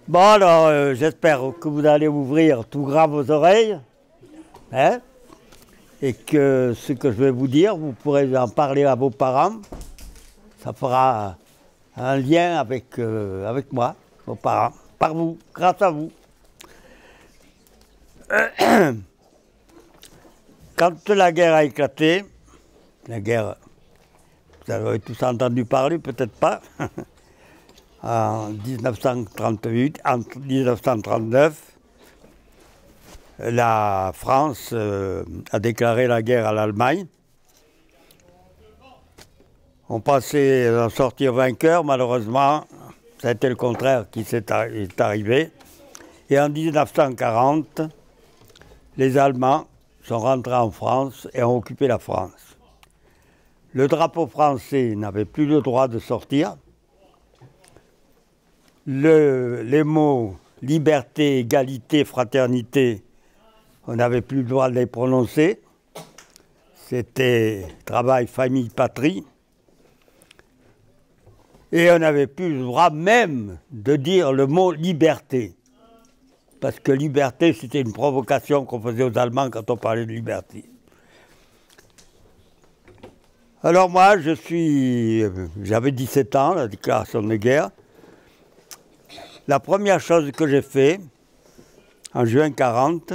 Bon, alors, j'espère que vous allez ouvrir tout grand vos oreilles, hein, et que ce que je vais vous dire, vous pourrez en parler à vos parents. Ça fera un lien avec moi, vos parents, par vous, grâce à vous. Quand la guerre a éclaté, la guerre, vous avez tous entendu parler, peut-être pas, en 1938, en 1939, la France a déclaré la guerre à l'Allemagne. On pensait en sortir vainqueur, malheureusement, ça a été le contraire qui est arrivé. Et en 1940, les Allemands sont rentrés en France et ont occupé la France. Le drapeau français n'avait plus le droit de sortir. Les mots liberté, égalité, fraternité, on n'avait plus le droit de les prononcer. C'était travail, famille, patrie. Et on n'avait plus le droit même de dire le mot liberté. Parce que liberté, c'était une provocation qu'on faisait aux Allemands quand on parlait de liberté. Alors moi, j'avais 17 ans, la déclaration de guerre. La première chose que j'ai fait, en juin 40,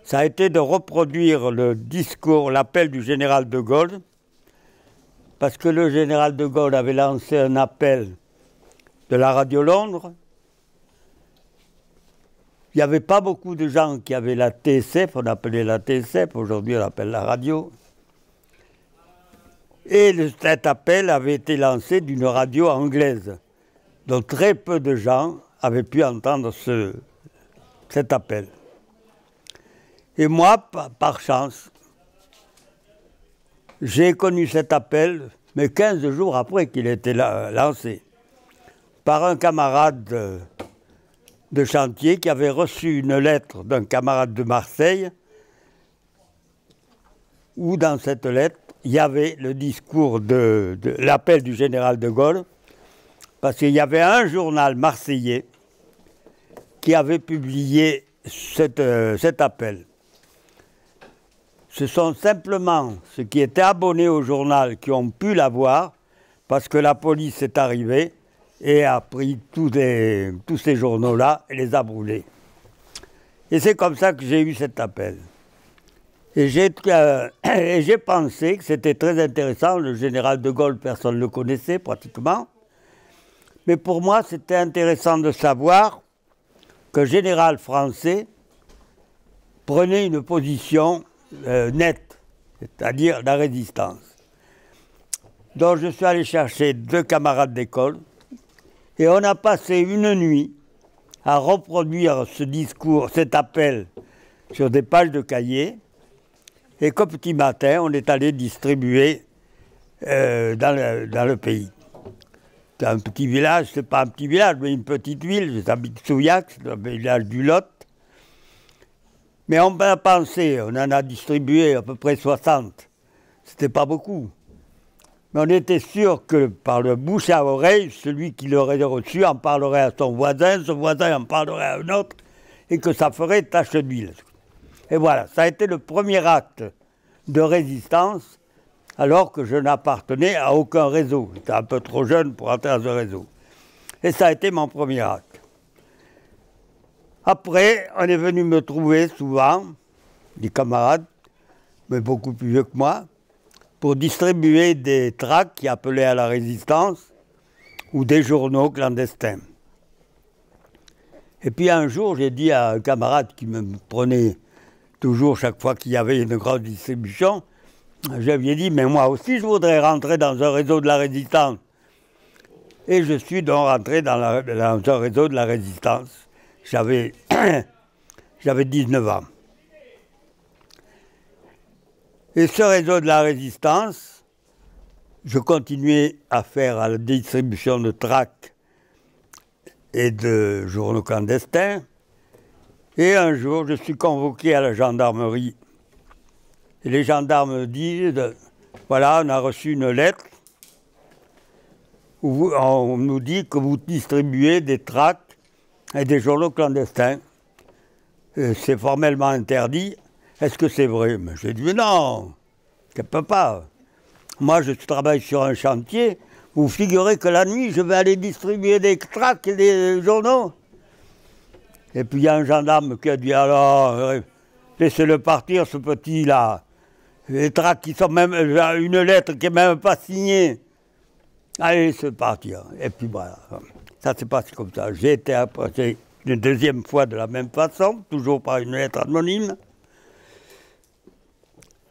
ça a été de reproduire le discours, l'appel du général de Gaulle, parce que le général de Gaulle avait lancé un appel de la radio Londres. Il n'y avait pas beaucoup de gens qui avaient la TSF, on appelait la TSF, aujourd'hui on l'appelle la radio. Et cet appel avait été lancé d'une radio anglaise, dont très peu de gens avaient pu entendre cet appel. Et moi, par chance, j'ai connu cet appel, mais 15 jours après qu'il ait été lancé, par un camarade de chantier qui avait reçu une lettre d'un camarade de Marseille, où dans cette lettre, il y avait le discours de l'appel du général de Gaulle, parce qu'il y avait un journal marseillais qui avait publié cet appel. Ce sont simplement ceux qui étaient abonnés au journal qui ont pu l'avoir, parce que la police est arrivée et a pris tous ces journaux-là et les a brûlés. Et c'est comme ça que j'ai eu cet appel. Et j'ai pensé que c'était très intéressant. Le général de Gaulle, personne ne le connaissait pratiquement. Mais pour moi, c'était intéressant de savoir qu'un général français prenait une position nette, c'est-à-dire la résistance. Donc je suis allé chercher 2 camarades d'école et on a passé une nuit à reproduire ce discours, cet appel sur des pages de cahiers. Et qu'au petit matin, on est allé distribuer dans le pays. C'est un petit village, c'est pas un petit village, mais une petite ville. J'habite Souillac, c'est un village du Lot. Mais on a pensé, on en a distribué à peu près 60. C'était pas beaucoup. Mais on était sûr que par le bouche à oreille, celui qui l'aurait reçu en parlerait à son voisin en parlerait à un autre, et que ça ferait tache d'huile. Et voilà, ça a été le premier acte de résistance, alors que je n'appartenais à aucun réseau. J'étais un peu trop jeune pour entrer dans un réseau. Et ça a été mon premier acte. Après, on est venu me trouver souvent, des camarades, mais beaucoup plus vieux que moi, pour distribuer des tracts qui appelaient à la résistance ou des journaux clandestins. Et puis un jour, j'ai dit à un camarade qui me prenait toujours chaque fois qu'il y avait une grande distribution, je lui ai dit, mais moi aussi je voudrais rentrer dans un réseau de la résistance. Et je suis donc rentré dans un réseau de la résistance. J'avais 19 ans. Et ce réseau de la résistance, je continuais à faire la distribution de tracts et de journaux clandestins. Et un jour, je suis convoqué à la gendarmerie. Et les gendarmes me disent, voilà, on a reçu une lettre où on nous dit que vous distribuez des tracts et des journaux clandestins. C'est formellement interdit. Est-ce que c'est vrai? Mais j'ai dit, mais non, je ne peux pas. Moi, je travaille sur un chantier. Vous figurez que la nuit, je vais aller distribuer des tracts et des journaux. Et puis il y a un gendarme qui a dit, alors, laissez-le partir, ce petit-là. Les tracts qui sont même, une lettre qui n'est même pas signée. Allez, laissez-le partir. Et puis voilà, ça s'est passé comme ça. J'ai été approché une deuxième fois de la même façon, toujours par une lettre anonyme.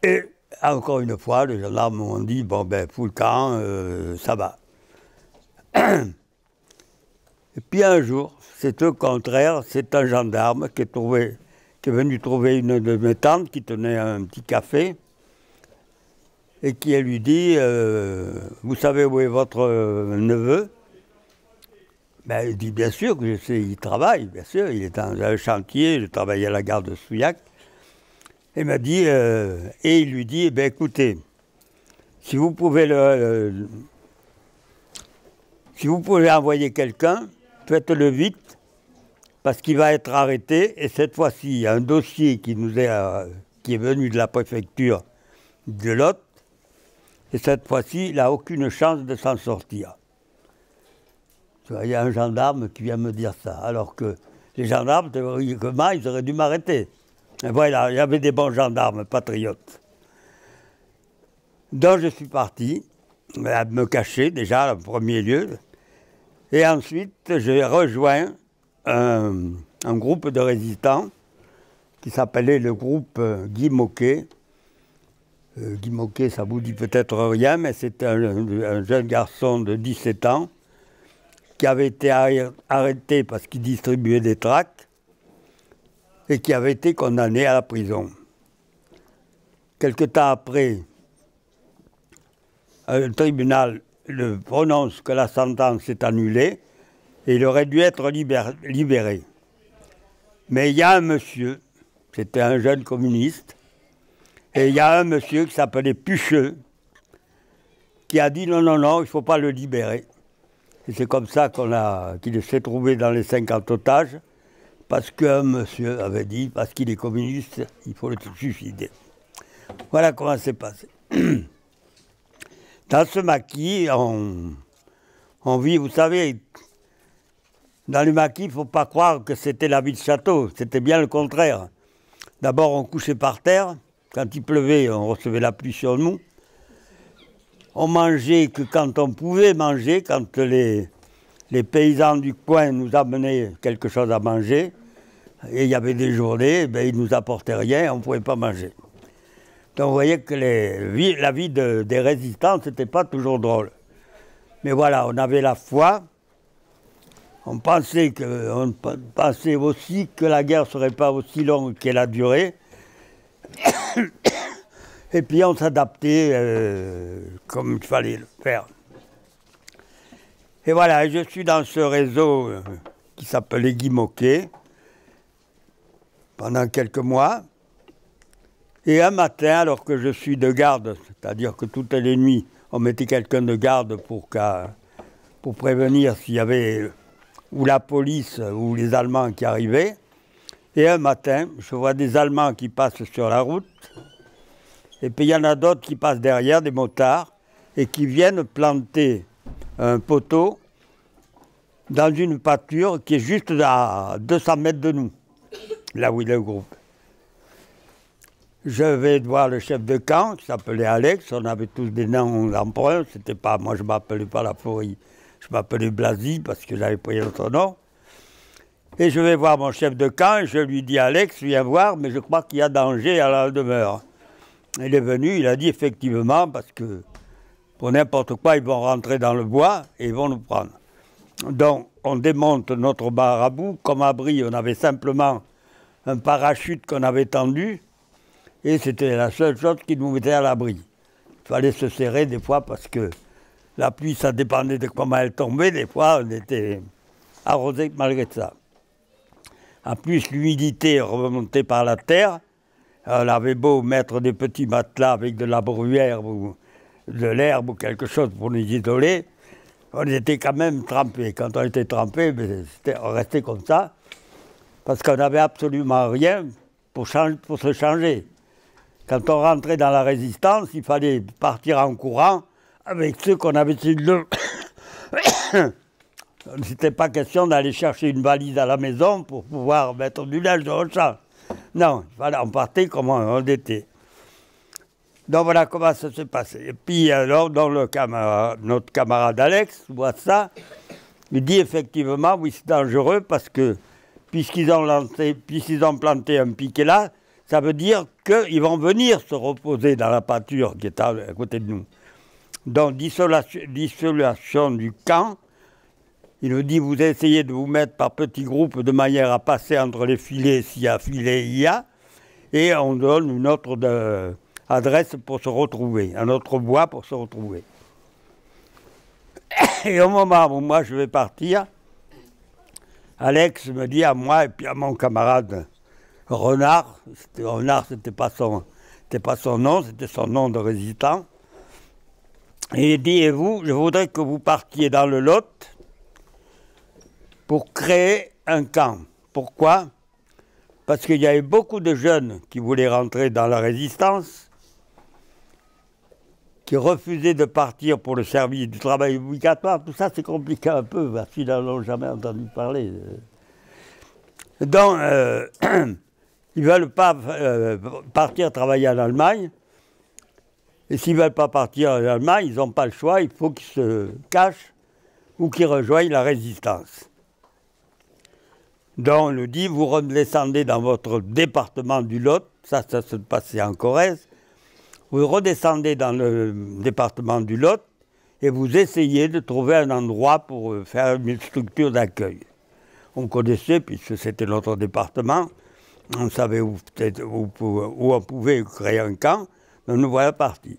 Et encore une fois, les gendarmes m'ont dit, bon ben, fous le camp, ça va. Et puis un jour, c'est au contraire, c'est un gendarme qui est venu trouver une de mes tantes qui tenait un petit café et qui lui dit, vous savez où est votre neveu? Ben, il dit, bien sûr que je sais, il travaille, bien sûr, il est dans un chantier, je travaille à la gare de Souillac. Il m'a dit, et il lui dit, ben, écoutez, si vous pouvez envoyer quelqu'un, faites-le vite, parce qu'il va être arrêté, et cette fois-ci, il y a un dossier qui est venu de la préfecture de Lot, et cette fois-ci, il n'a aucune chance de s'en sortir. Il y a un gendarme qui vient me dire ça, alors que les gendarmes, théoriquement, ils auraient dû m'arrêter. Et voilà, il y avait des bons gendarmes patriotes. Donc je suis parti, à me cacher déjà en premier lieu, et ensuite j'ai rejoint un groupe de résistants qui s'appelait le groupe Guy Moquet. Guy Moquet, ça vous dit peut-être rien, mais c'est un jeune garçon de 17 ans qui avait été arrêté parce qu'il distribuait des tracts et qui avait été condamné à la prison. Quelque temps après, un tribunal prononce que la sentence est annulée et il aurait dû être libéré. Mais il y a un monsieur, c'était un jeune communiste, et il y a un monsieur qui s'appelait Pucheux, qui a dit non, non, non, il ne faut pas le libérer. Et c'est comme ça qu'il s'est trouvé dans les 50 otages, parce qu'un monsieur avait dit, parce qu'il est communiste, il faut le suicider. Voilà comment c'est passé. Dans ce maquis, on vit, vous savez, dans le maquis, il ne faut pas croire que c'était la vie de château, c'était bien le contraire. D'abord, on couchait par terre, quand il pleuvait, on recevait la pluie sur nous. On mangeait que quand on pouvait manger, quand les paysans du coin nous amenaient quelque chose à manger, et il y avait des journées, ben, ils ne nous apportaient rien, on ne pouvait pas manger. Donc vous voyez que la vie des résistants, ce n'était pas toujours drôle. Mais voilà, on avait la foi, on pensait aussi que la guerre ne serait pas aussi longue qu'elle a duré. Et puis on s'adaptait comme il fallait le faire. Et voilà, je suis dans ce réseau qui s'appelait Guy Moquet pendant quelques mois. Et un matin, alors que je suis de garde, c'est-à-dire que toutes les nuits, on mettait quelqu'un de garde pour prévenir s'il y avait ou la police ou les Allemands qui arrivaient. Et un matin, je vois des Allemands qui passent sur la route. Et puis il y en a d'autres qui passent derrière, des motards, et qui viennent planter un poteau dans une pâture qui est juste à 200 mètres de nous, là où il est le groupe. Je vais voir le chef de camp, qui s'appelait Alex, on avait tous des noms d'emprunt, c'était pas, moi je ne m'appelais pas Laforie, je m'appelais Blasi parce que j'avais pris l'autre nom. Et je vais voir mon chef de camp, et je lui dis, Alex, viens voir, mais je crois qu'il y a danger à la demeure. Il est venu, il a dit effectivement, parce que pour n'importe quoi, ils vont rentrer dans le bois et ils vont nous prendre. Donc, on démonte notre marabout. Comme abri, on avait simplement un parachute qu'on avait tendu et c'était la seule chose qui nous mettait à l'abri. Il fallait se serrer des fois parce que la pluie, ça dépendait de comment elle tombait. Des fois, on était arrosé malgré ça. En plus, l'humidité remontait par la terre. On avait beau mettre des petits matelas avec de la bruyère ou de l'herbe ou quelque chose pour nous isoler, on était quand même trempés. Quand on était trempés, on restait comme ça, parce qu'on n'avait absolument rien pour se changer. Quand on rentrait dans la résistance, il fallait partir en courant avec ceux qu'on avait sur le... C'était pas question d'aller chercher une valise à la maison pour pouvoir mettre du linge de rechange. Non, on partait comme on était. Donc voilà comment ça s'est passé. Et puis alors, notre camarade Alex voit ça, il dit effectivement, oui c'est dangereux parce que puisqu'ils ont planté un piquet là, ça veut dire qu'ils vont venir se reposer dans la pâture qui est à côté de nous. Donc d'isolation du camp, il nous dit vous essayez de vous mettre par petits groupes de manière à passer entre les filets s'il y a filet il y a, et on donne une autre adresse pour se retrouver, un autre bois pour se retrouver. Et au moment où moi je vais partir, Alex me dit à moi et puis à mon camarade Renard, Renard c'était pas son nom, c'était son nom de résistant, et il dit et vous, je voudrais que vous partiez dans le Lot pour créer un camp. Pourquoi? Parce qu'il y avait beaucoup de jeunes qui voulaient rentrer dans la résistance, qui refusaient de partir pour le service du travail obligatoire. Tout ça, c'est compliqué un peu, parce qu'ils n'en ont jamais entendu parler. Donc, ils ne veulent pas partir travailler en Allemagne. Et s'ils ne veulent pas partir en Allemagne, ils n'ont pas le choix, il faut qu'ils se cachent ou qu'ils rejoignent la résistance. Donc on nous dit, vous redescendez dans votre département du Lot, ça se passait en Corrèze, vous redescendez dans le département du Lot et vous essayez de trouver un endroit pour faire une structure d'accueil. On connaissait, puisque c'était notre département, on savait où on pouvait créer un camp, mais nous voilà partis.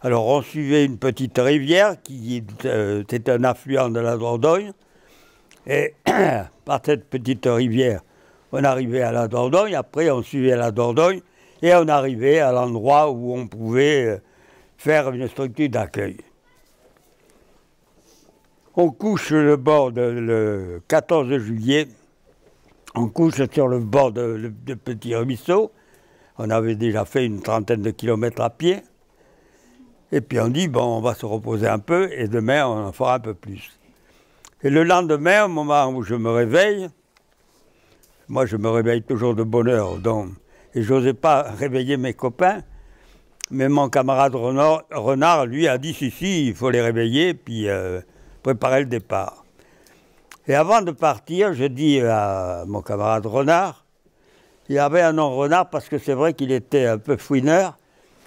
Alors on suivait une petite rivière qui était un affluent de la Dordogne, et par cette petite rivière, on arrivait à la Dordogne, après on suivait la Dordogne, et on arrivait à l'endroit où on pouvait faire une structure d'accueil. On couche le bord le 14 juillet, on couche sur le bord de petits ruisseaux, on avait déjà fait une trentaine de kilomètres à pied, et puis on dit, bon, on va se reposer un peu, et demain on en fera un peu plus. Et le lendemain, au moment où je me réveille, moi je me réveille toujours de bonne heure, donc, et je n'osais pas réveiller mes copains, mais mon camarade Renard, lui, a dit si, il faut les réveiller, puis préparer le départ. Et avant de partir, je dis à mon camarade Renard, il avait un nom Renard parce que c'est vrai qu'il était un peu fouineur,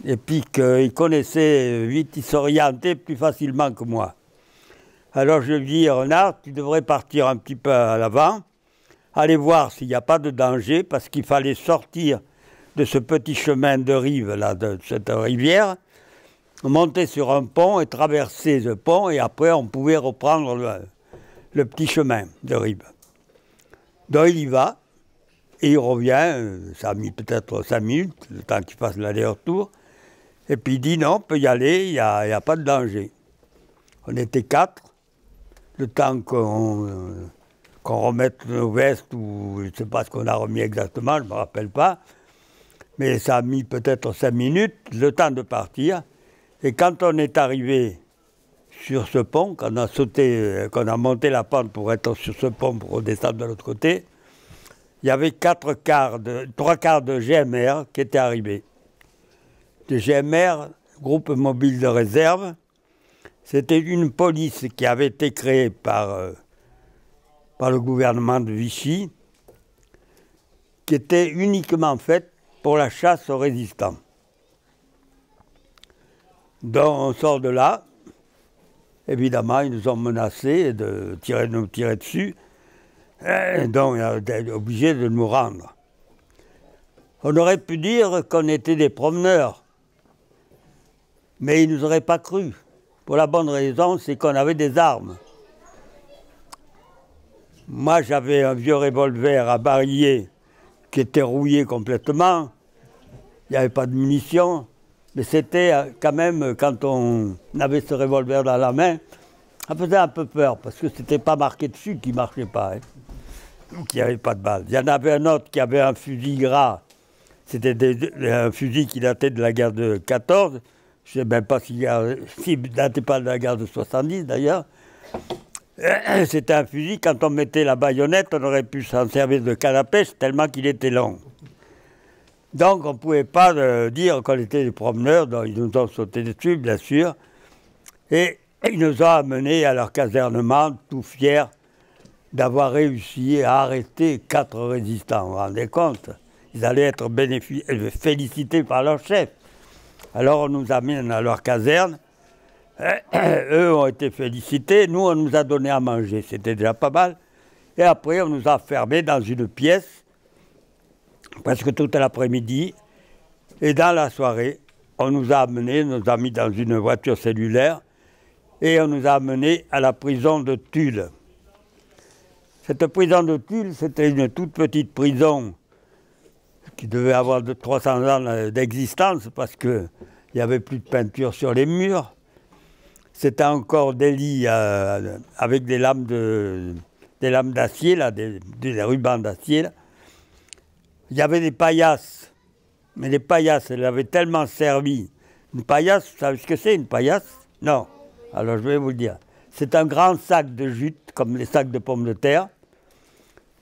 et puis qu'il connaissait vite, il s'orientait plus facilement que moi. Alors je lui dis, Renard, tu devrais partir un petit peu à l'avant, aller voir s'il n'y a pas de danger, parce qu'il fallait sortir de ce petit chemin de rive, là, de cette rivière, monter sur un pont et traverser ce pont, et après on pouvait reprendre le petit chemin de rive. Donc il y va, et il revient, ça a mis peut-être 5 minutes, le temps qu'il fasse l'aller-retour, et puis il dit non, on peut y aller, il n'y a pas de danger. On était 4. Le temps qu'on remette nos vestes, ou je ne sais pas ce qu'on a remis exactement, je ne me rappelle pas, mais ça a mis peut-être 5 minutes, le temps de partir. Et quand on est arrivé sur ce pont, qu'on a monté la pente pour être sur ce pont pour redescendre de l'autre côté, il y avait 3 quarts de GMR qui étaient arrivés. De GMR, groupe mobile de réserve. C'était une police qui avait été créée par le gouvernement de Vichy, qui était uniquement faite pour la chasse aux résistants. Donc on sort de là, évidemment ils nous ont menacés de nous tirer dessus, et donc on était obligés de nous rendre. On aurait pu dire qu'on était des promeneurs, mais ils ne nous auraient pas cru. Pour la bonne raison, c'est qu'on avait des armes. Moi, j'avais un vieux revolver à barillet qui était rouillé complètement. Il n'y avait pas de munitions. Mais c'était quand même, quand on avait ce revolver dans la main, Ça faisait un peu peur, parce que c'était pas marqué dessus qu'il ne marchait pas, hein, ou qu'il n'y avait pas de balles. Il y en avait un autre qui avait un fusil gras. C'était un fusil qui datait de la guerre de 14. Je ne sais même pas s'il ne datait pas de la guerre de 70 d'ailleurs. C'était un fusil, quand on mettait la baïonnette, on aurait pu s'en servir de canne à pêche tellement qu'il était long. Donc on ne pouvait pas dire qu'on était des promeneurs, donc ils nous ont sauté dessus, bien sûr. Et ils nous ont amenés à leur casernement, tout fiers d'avoir réussi à arrêter 4 résistants. Vous vous rendez compte? Ils allaient être félicités par leur chef. Alors on nous amène à leur caserne. Eux ont été félicités. Nous, on nous a donné à manger. C'était déjà pas mal. Et après, on nous a fermés dans une pièce, presque toute l'après-midi. Et dans la soirée, on nous a amenés, nous a mis dans une voiture cellulaire, et on nous a amenés à la prison de Tulle. Cette prison de Tulle, c'était une toute petite prison qui devait avoir 300 ans d'existence parce qu'il n'y avait plus de peinture sur les murs. C'était encore des lits avec des lames d'acier, des rubans d'acier. Il y avait des paillasses, mais les paillasses, elles avaient tellement servi. Une paillasse, vous savez ce que c'est une paillasse? Non. Alors je vais vous le dire. C'est un grand sac de jute, comme les sacs de pommes de terre,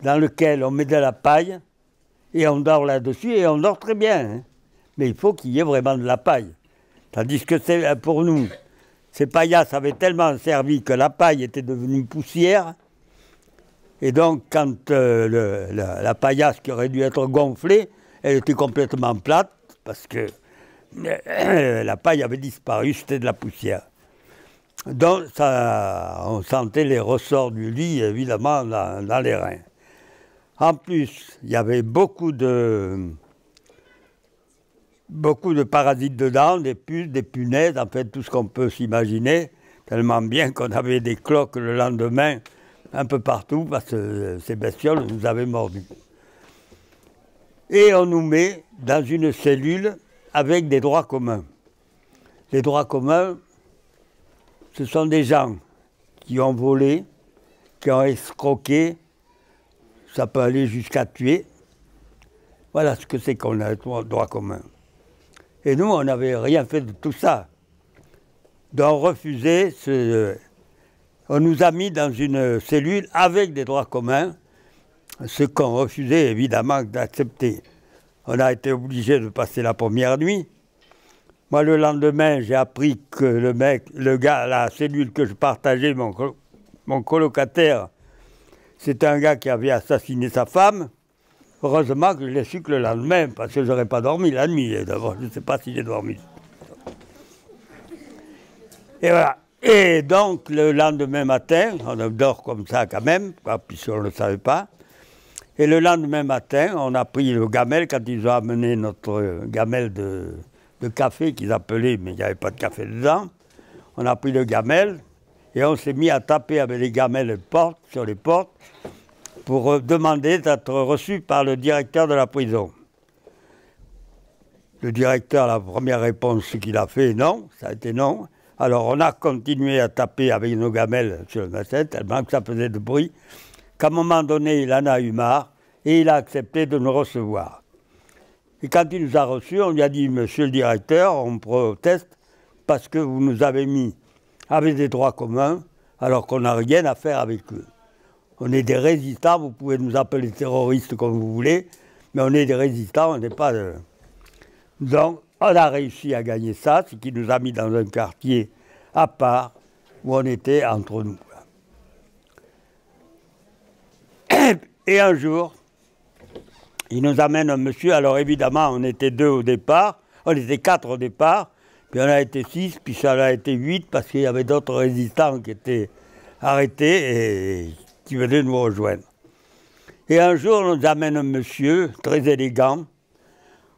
dans lequel on met de la paille, et on dort là-dessus, et on dort très bien. Hein. Mais il faut qu'il y ait vraiment de la paille. Tandis que c'est pour nous, ces paillasses avaient tellement servi que la paille était devenue poussière. Et donc, quand la paillasse qui aurait dû être gonflée, elle était complètement plate, parce que la paille avait disparu, c'était de la poussière. Donc, on sentait les ressorts du lit, évidemment, dans les reins. En plus, il y avait beaucoup de parasites dedans, des puces, des punaises, en fait, tout ce qu'on peut s'imaginer, tellement bien qu'on avait des cloques le lendemain, un peu partout, parce que ces bestioles nous avaient mordus. Et on nous met dans une cellule avec des droits communs. Les droits communs, ce sont des gens qui ont volé, qui ont escroqué, ça peut aller jusqu'à tuer. Voilà ce que c'est qu'on a, droit commun. Et nous, on n'avait rien fait de tout ça. Donc on refusait, on nous a mis dans une cellule avec des droits communs, ce qu'on refusait évidemment d'accepter. On a été obligé de passer la première nuit. Moi, le lendemain, j'ai appris que le gars, la cellule que je partageais, mon colocataire, c'était un gars qui avait assassiné sa femme. Heureusement que je l'ai su que le lendemain, parce que je n'aurais pas dormi la nuit. D'abord, je ne sais pas si j'ai dormi. Et voilà. Et donc, le lendemain matin, on dort comme ça quand même, puisqu'on ne le savait pas. Et le lendemain matin, on a pris le gamelle, quand ils ont amené notre gamelle de café qu'ils appelaient, mais il n'y avait pas de café dedans. On a pris le gamelle et on s'est mis à taper avec les gamelles sur les portes pour demander d'être reçu par le directeur de la prison. Le directeur, la première réponse qu'il a fait, non, ça a été non. Alors on a continué à taper avec nos gamelles sur le macette, tellement que ça faisait de bruit, qu'à un moment donné, il en a eu marre et il a accepté de nous recevoir. Et quand il nous a reçus, on lui a dit, monsieur le directeur, on proteste parce que vous nous avez mis avec des droits communs alors qu'on n'a rien à faire avec eux. On est des résistants, vous pouvez nous appeler terroristes comme vous voulez, mais on est des résistants, on n'est pas... Donc, on a réussi à gagner ça, ce qui nous a mis dans un quartier à part, où on était entre nous. Et un jour, il nous amène un monsieur, alors évidemment, on était 2 au départ, on était 4 au départ, puis on a été 6, puis ça a été 8, parce qu'il y avait d'autres résistants qui étaient arrêtés et qui venaient nous rejoindre. Et un jour, on nous amène un monsieur, très élégant.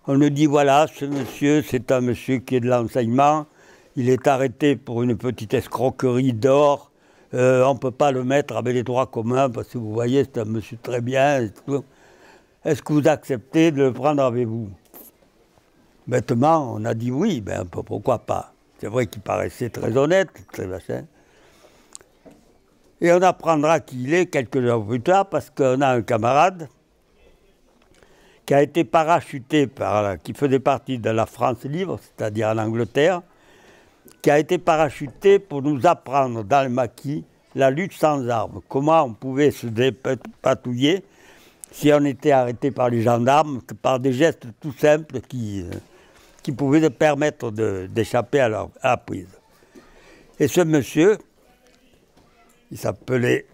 On nous dit, voilà, ce monsieur, c'est un monsieur qui est de l'enseignement. Il est arrêté pour une petite escroquerie d'or. On ne peut pas le mettre avec les droits communs, parce que vous voyez, c'est un monsieur très bien. Est-ce que vous acceptez de le prendre avec vous? Bêtement, on a dit oui, ben pourquoi pas. C'est vrai qu'il paraissait très honnête, très machin. Et on apprendra qui il est quelques jours plus tard, parce qu'on a un camarade qui a été parachuté, qui faisait partie de la France libre, c'est-à-dire en Angleterre, qui a été parachuté pour nous apprendre dans le maquis la lutte sans armes, comment on pouvait se dépatouiller si on était arrêté par les gendarmes, par des gestes tout simples qui pouvaient permettre d'échapper à la prise. Et ce monsieur, il s'appelait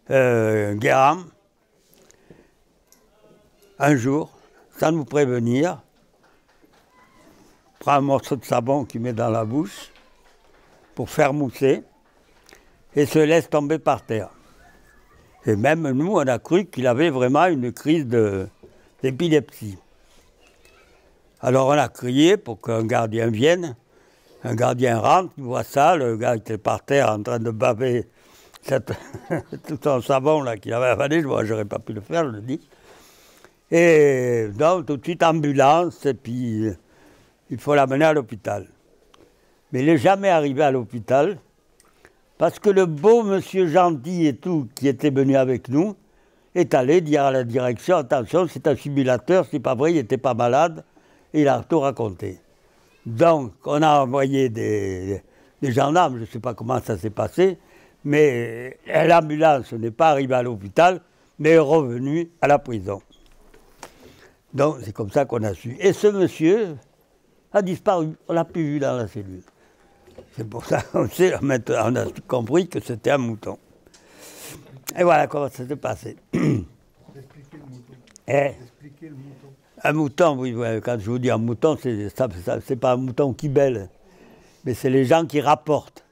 Guéram, un jour, sans nous prévenir, prend un morceau de savon qu'il met dans la bouche pour faire mousser et se laisse tomber par terre. Et même nous, on a cru qu'il avait vraiment une crise d'épilepsie. Alors on a crié pour qu'un gardien vienne. Un gardien rentre, il voit ça, le gars était par terre en train de baver tout son savon là qu'il avait avalé. Moi, j'aurais pas pu le faire, je le dis. Et donc, tout de suite, ambulance, et puis il faut l'amener à l'hôpital. Mais il n'est jamais arrivé à l'hôpital, parce que le beau monsieur gentil et tout, qui était venu avec nous, est allé dire à la direction, attention, c'est un simulateur, c'est pas vrai, il n'était pas malade, et il a tout raconté. Donc, on a envoyé des gendarmes, je ne sais pas comment ça s'est passé, mais l'ambulance n'est pas arrivée à l'hôpital, mais est revenue à la prison. Donc, c'est comme ça qu'on a su. Et ce monsieur a disparu, on l'a plus vu dans la cellule. C'est pour ça qu'on sait, maintenant, on a compris que c'était un mouton. Et voilà comment ça s'est passé. Expliquez le mouton. Expliquez le mouton. Un mouton, oui, quand je vous dis un mouton, c'est pas un mouton qui bêle, mais c'est les gens qui rapportent.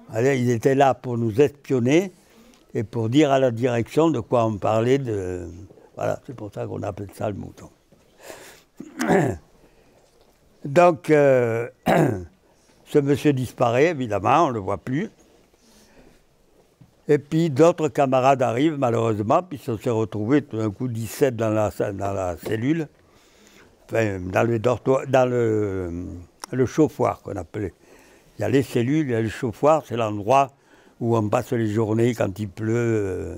Allez, ils étaient là pour nous espionner et pour dire à la direction de quoi on parlait. Voilà, c'est pour ça qu'on appelle ça le mouton. Donc, ce monsieur disparaît, évidemment, on ne le voit plus. Et puis d'autres camarades arrivent, malheureusement, puis on s'est retrouvés tout d'un coup 17 dans la cellule, enfin, dans le chauffoir qu'on appelait. Il y a les cellules, il y a le chauffoir, c'est l'endroit où on passe les journées quand il pleut.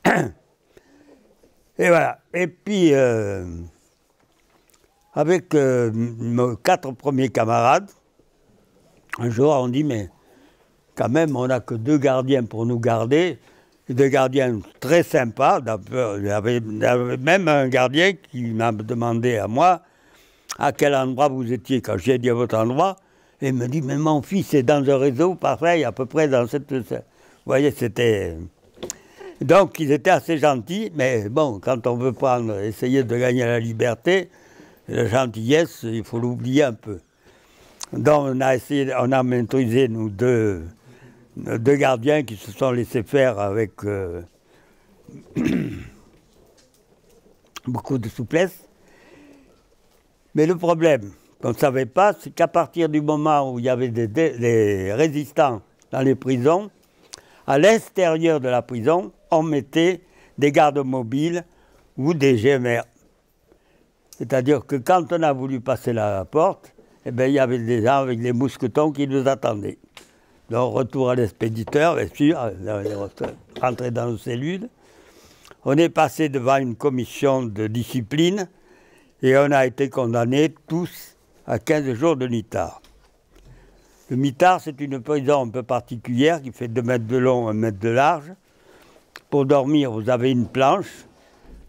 Et voilà. Et puis, avec nos 4 premiers camarades, un jour on dit, mais quand même, on n'a que 2 gardiens pour nous garder, 2 gardiens très sympas. Il y avait même un gardien qui m'a demandé à moi à quel endroit vous étiez. Quand j'ai dit à votre endroit, il me dit, mais mon fils est dans un réseau pareil, à peu près dans cette... Vous voyez, c'était... Donc, ils étaient assez gentils, mais bon, quand on veut essayer de gagner la liberté, la gentillesse, il faut l'oublier un peu. Donc, on a maîtrisé, nous, deux gardiens qui se sont laissés faire avec beaucoup de souplesse. Mais le problème qu'on ne savait pas, c'est qu'à partir du moment où il y avait des résistants dans les prisons, à l'extérieur de la prison, on mettait des gardes mobiles ou des GMR. C'est-à-dire que quand on a voulu passer la porte, eh bien, il y avait des gens avec des mousquetons qui nous attendaient. Donc, retour à l'expéditeur, bien sûr, rentrer dans nos cellules. On est passé devant une commission de discipline et on a été condamnés tous à 15 jours de mitard. Le mitard, c'est une prison un peu particulière qui fait 2 mètres de long, 1 mètre de large. Pour dormir, vous avez une planche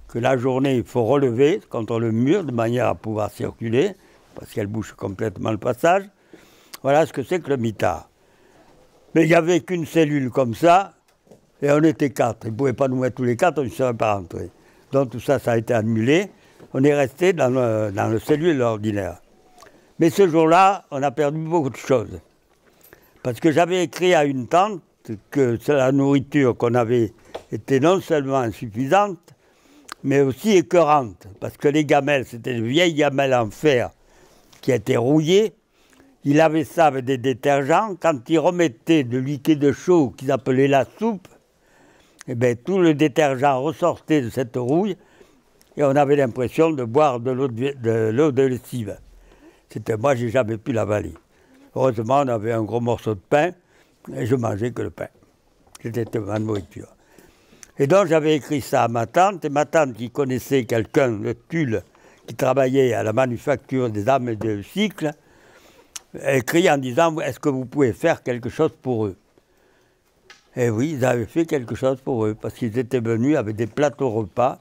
que la journée, il faut relever contre le mur de manière à pouvoir circuler, parce qu'elle bouche complètement le passage. Voilà ce que c'est que le mitard. Mais il n'y avait qu'une cellule comme ça, et on était 4. Ils ne pouvaient pas nous mettre tous les 4, on ne serait pas rentrés. Donc tout ça, ça a été annulé. On est resté dans le cellule ordinaire. Mais ce jour-là, on a perdu beaucoup de choses. Parce que j'avais écrit à une tante que la nourriture qu'on avait était non seulement insuffisante, mais aussi écœurante. Parce que les gamelles, c'était de vieilles gamelles en fer qui étaient rouillées. Il avait ça avec des détergents. Quand il remettait de liquide chaud qu'ils appelaient la soupe, eh bien, tout le détergent ressortait de cette rouille et on avait l'impression de boire de l'eau de lessive. Moi, j'ai jamais pu l'avaler. Heureusement, on avait un gros morceau de pain, et je mangeais que le pain. C'était ma nourriture. Et donc j'avais écrit ça à ma tante, et ma tante qui connaissait quelqu'un, le Tulle, qui travaillait à la manufacture des armes de cycle, écrit en disant « Est-ce que vous pouvez faire quelque chose pour eux ?» Et oui, ils avaient fait quelque chose pour eux, parce qu'ils étaient venus avec des plateaux repas,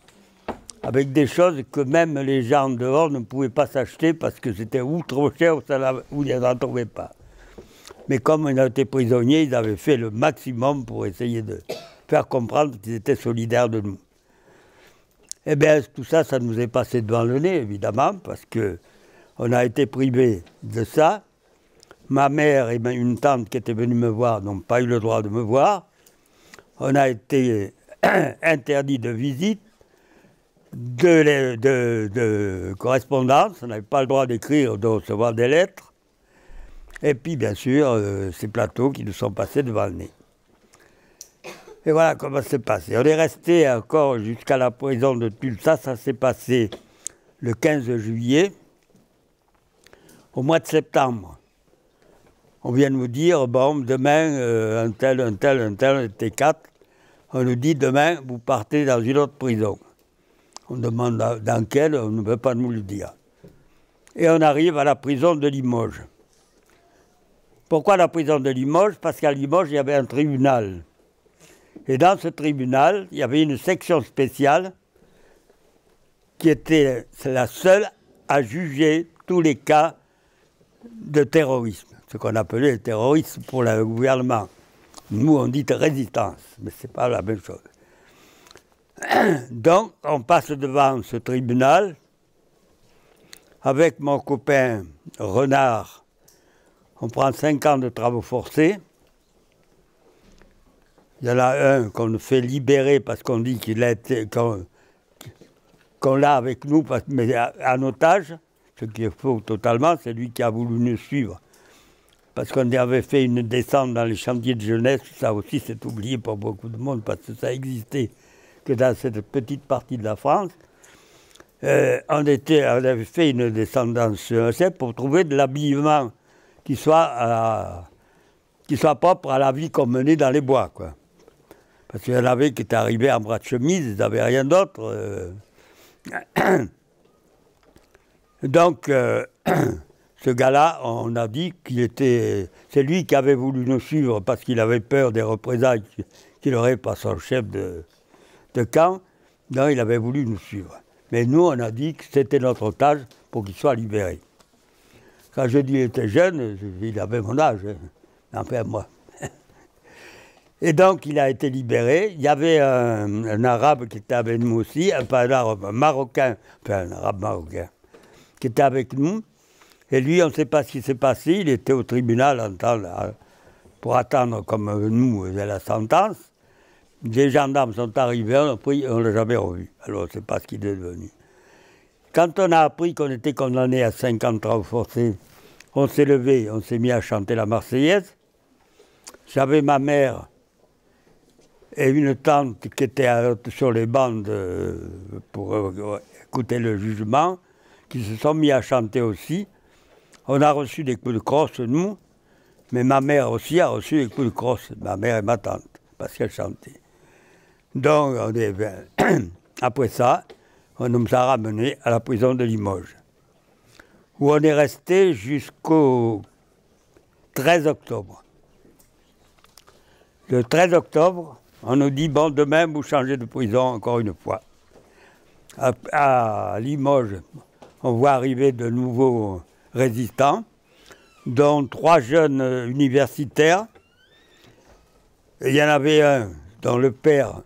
avec des choses que même les gens dehors ne pouvaient pas s'acheter, parce que c'était ou trop cher ou ils n'en trouvaient pas. Mais comme ils étaient prisonniers, ils avaient fait le maximum pour essayer de faire comprendre qu'ils étaient solidaires de nous. Eh bien, tout ça, ça nous est passé devant le nez, évidemment, parce qu'on a été privés de ça. Ma mère et une tante qui étaient venues me voir n'ont pas eu le droit de me voir. On a été interdit de visite, de correspondance. On n'avait pas le droit d'écrire, de recevoir des lettres. Et puis, bien sûr, ces plateaux qui nous sont passés devant le nez. Et voilà comment c'est passé. On est resté encore jusqu'à la prison de Tulle. Ça s'est passé le 15 juillet. Au mois de septembre, on vient de nous dire, bon, demain, un tel, était 4. On nous dit, demain, vous partez dans une autre prison. On demande dans quelle, on ne veut pas nous le dire. Et on arrive à la prison de Limoges. Pourquoi la prison de Limoges? Parce qu'à Limoges, il y avait un tribunal. Et dans ce tribunal, il y avait une section spéciale qui était la seule à juger tous les cas de terrorisme, ce qu'on appelait le terrorisme pour le gouvernement. Nous, on dit résistance, mais ce n'est pas la même chose. Donc, on passe devant ce tribunal avec mon copain Renard. On prend 5 ans de travaux forcés. Il y en a un qu'on fait libérer parce qu'on dit qu'il a été, qu'on l'a avec nous, mais en otage, ce qui est faux totalement, c'est lui qui a voulu nous suivre. Parce qu'on avait fait une descente dans les chantiers de jeunesse, ça aussi c'est oublié pour beaucoup de monde, parce que ça existait que dans cette petite partie de la France. On avait fait une descendance pour trouver de l'habillement qui soit propre à la vie qu'on menait dans les bois, quoi. Parce qu'il y en avait qui étaient arrivés en bras de chemise, ils n'avaient rien d'autre. Donc, ce gars-là, on a dit qu'il était... C'est lui qui avait voulu nous suivre parce qu'il avait peur des représailles qu'il aurait par son chef de camp. Donc, il avait voulu nous suivre. Mais nous, on a dit que c'était notre otage pour qu'il soit libéré. Quand je dis qu'il était jeune, il avait mon âge. Enfin, moi. Et donc, il a été libéré. Il y avait un arabe qui était avec nous aussi, pas un arabe, un marocain, enfin un arabe marocain, qui était avec nous. Et lui, on ne sait pas ce qui s'est passé. Il était au tribunal pour attendre, comme nous, la sentence. Les gendarmes sont arrivés, on ne l'a jamais revu. Alors, on ne sait pas ce qu'il est devenu. Quand on a appris qu'on était condamné à 5 ans de travaux forcés, on s'est levé, on s'est mis à chanter la Marseillaise. J'avais ma mère et une tante qui était sur les bancs pour écouter le jugement, qui se sont mis à chanter aussi. On a reçu des coups de crosse, nous, mais ma mère aussi a reçu des coups de crosse, ma mère et ma tante, parce qu'elle chantait. Donc, après ça, on nous a ramenés à la prison de Limoges, où on est resté jusqu'au 13 octobre. Le 13 octobre, on nous dit, bon, demain, vous changez de prison encore une fois. À Limoges, on voit arriver de nouveaux résistants, dont 3 jeunes universitaires. Et il y en avait un dont le père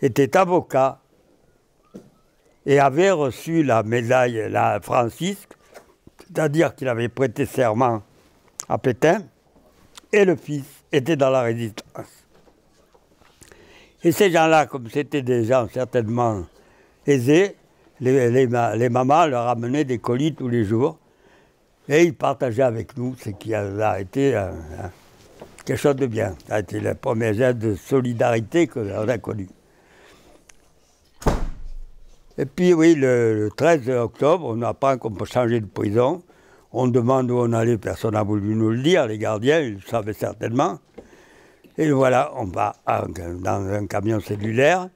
était avocat et avait reçu la médaille, la Francisque, c'est-à-dire qu'il avait prêté serment à Pétain, et le fils était dans la résistance. Et ces gens-là, comme c'était des gens certainement aisés, les mamans leur amenaient des colis tous les jours, et ils partageaient avec nous ce qui a été quelque chose de bien. Ça a été le premier geste de solidarité qu'on a connu. Et puis oui, le 13 octobre, on apprend qu'on peut changer de prison. On demande où on allait, personne n'a voulu nous le dire, les gardiens, ils le savaient certainement. Et voilà, on va dans un camion cellulaire,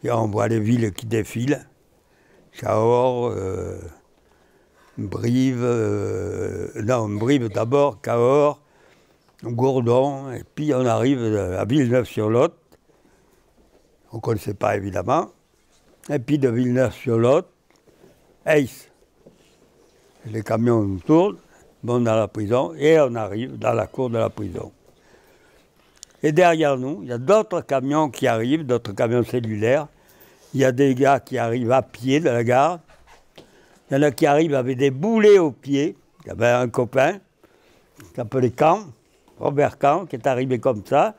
et on voit les villes qui défilent. Cahors, Brive d'abord, Cahors, Gourdon, et puis on arrive à Villeneuve-sur-Lot. On ne connaissait pas évidemment. Et puis de Villeneuve-sur-Lot, Aix. Les camions tournent, vont dans la prison, et on arrive dans la cour de la prison. Et derrière nous, il y a d'autres camions qui arrivent, d'autres camions cellulaires. Il y a des gars qui arrivent à pied de la gare. Il y en a qui arrivent avec des boulets aux pieds. Il y avait un copain qui s'appelait Caen, Robert Caen, qui est arrivé comme ça.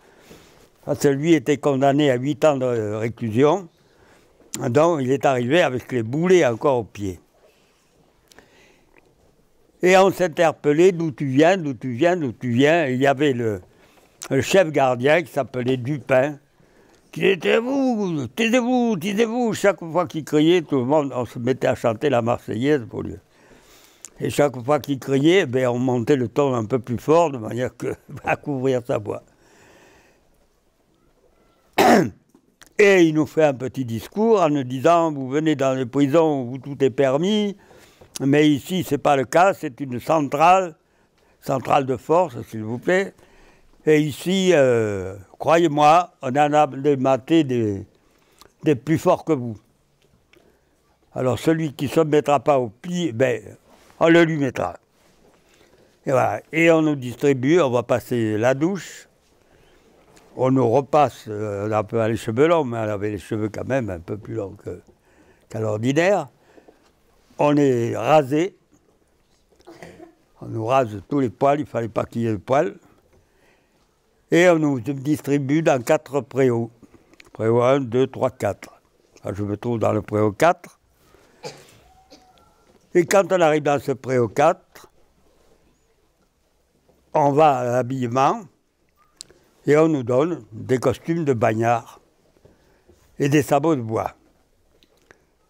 Parce que lui était condamné à 8 ans de réclusion. Donc il est arrivé avec les boulets encore aux pieds. Et on s'interpellait, d'où tu viens, d'où tu viens, d'où tu viens. Et il y avait le chef gardien qui s'appelait Dupin, qui disait taisez-vous, taisez-vous, taisez-vous. Chaque fois qu'il criait, tout le monde, on se mettait à chanter la Marseillaise pour lui. Et chaque fois qu'il criait, ben, on montait le ton un peu plus fort, de manière à couvrir sa voix. Et il nous fait un petit discours en nous disant, vous venez dans les prisons où tout est permis, mais ici, ce n'est pas le cas, c'est une centrale de force, s'il vous plaît. Et ici, croyez-moi, on en a maté des plus forts que vous. Alors celui qui ne se mettra pas au pied, ben, on le lui mettra. Et voilà. Et on nous distribue, on va passer la douche. On nous repasse, on a un peu les cheveux longs, mais on avait les cheveux quand même un peu plus longs qu'à l'ordinaire. On est rasé. On nous rase tous les poils, il ne fallait pas qu'il y ait de poils. Et on nous distribue dans 4 préaux. Préau 1, 2, 3, 4. Alors, je me trouve dans le préau 4. Et quand on arrive dans ce préau 4, on va à l'habillement et on nous donne des costumes de bagnards et des sabots de bois.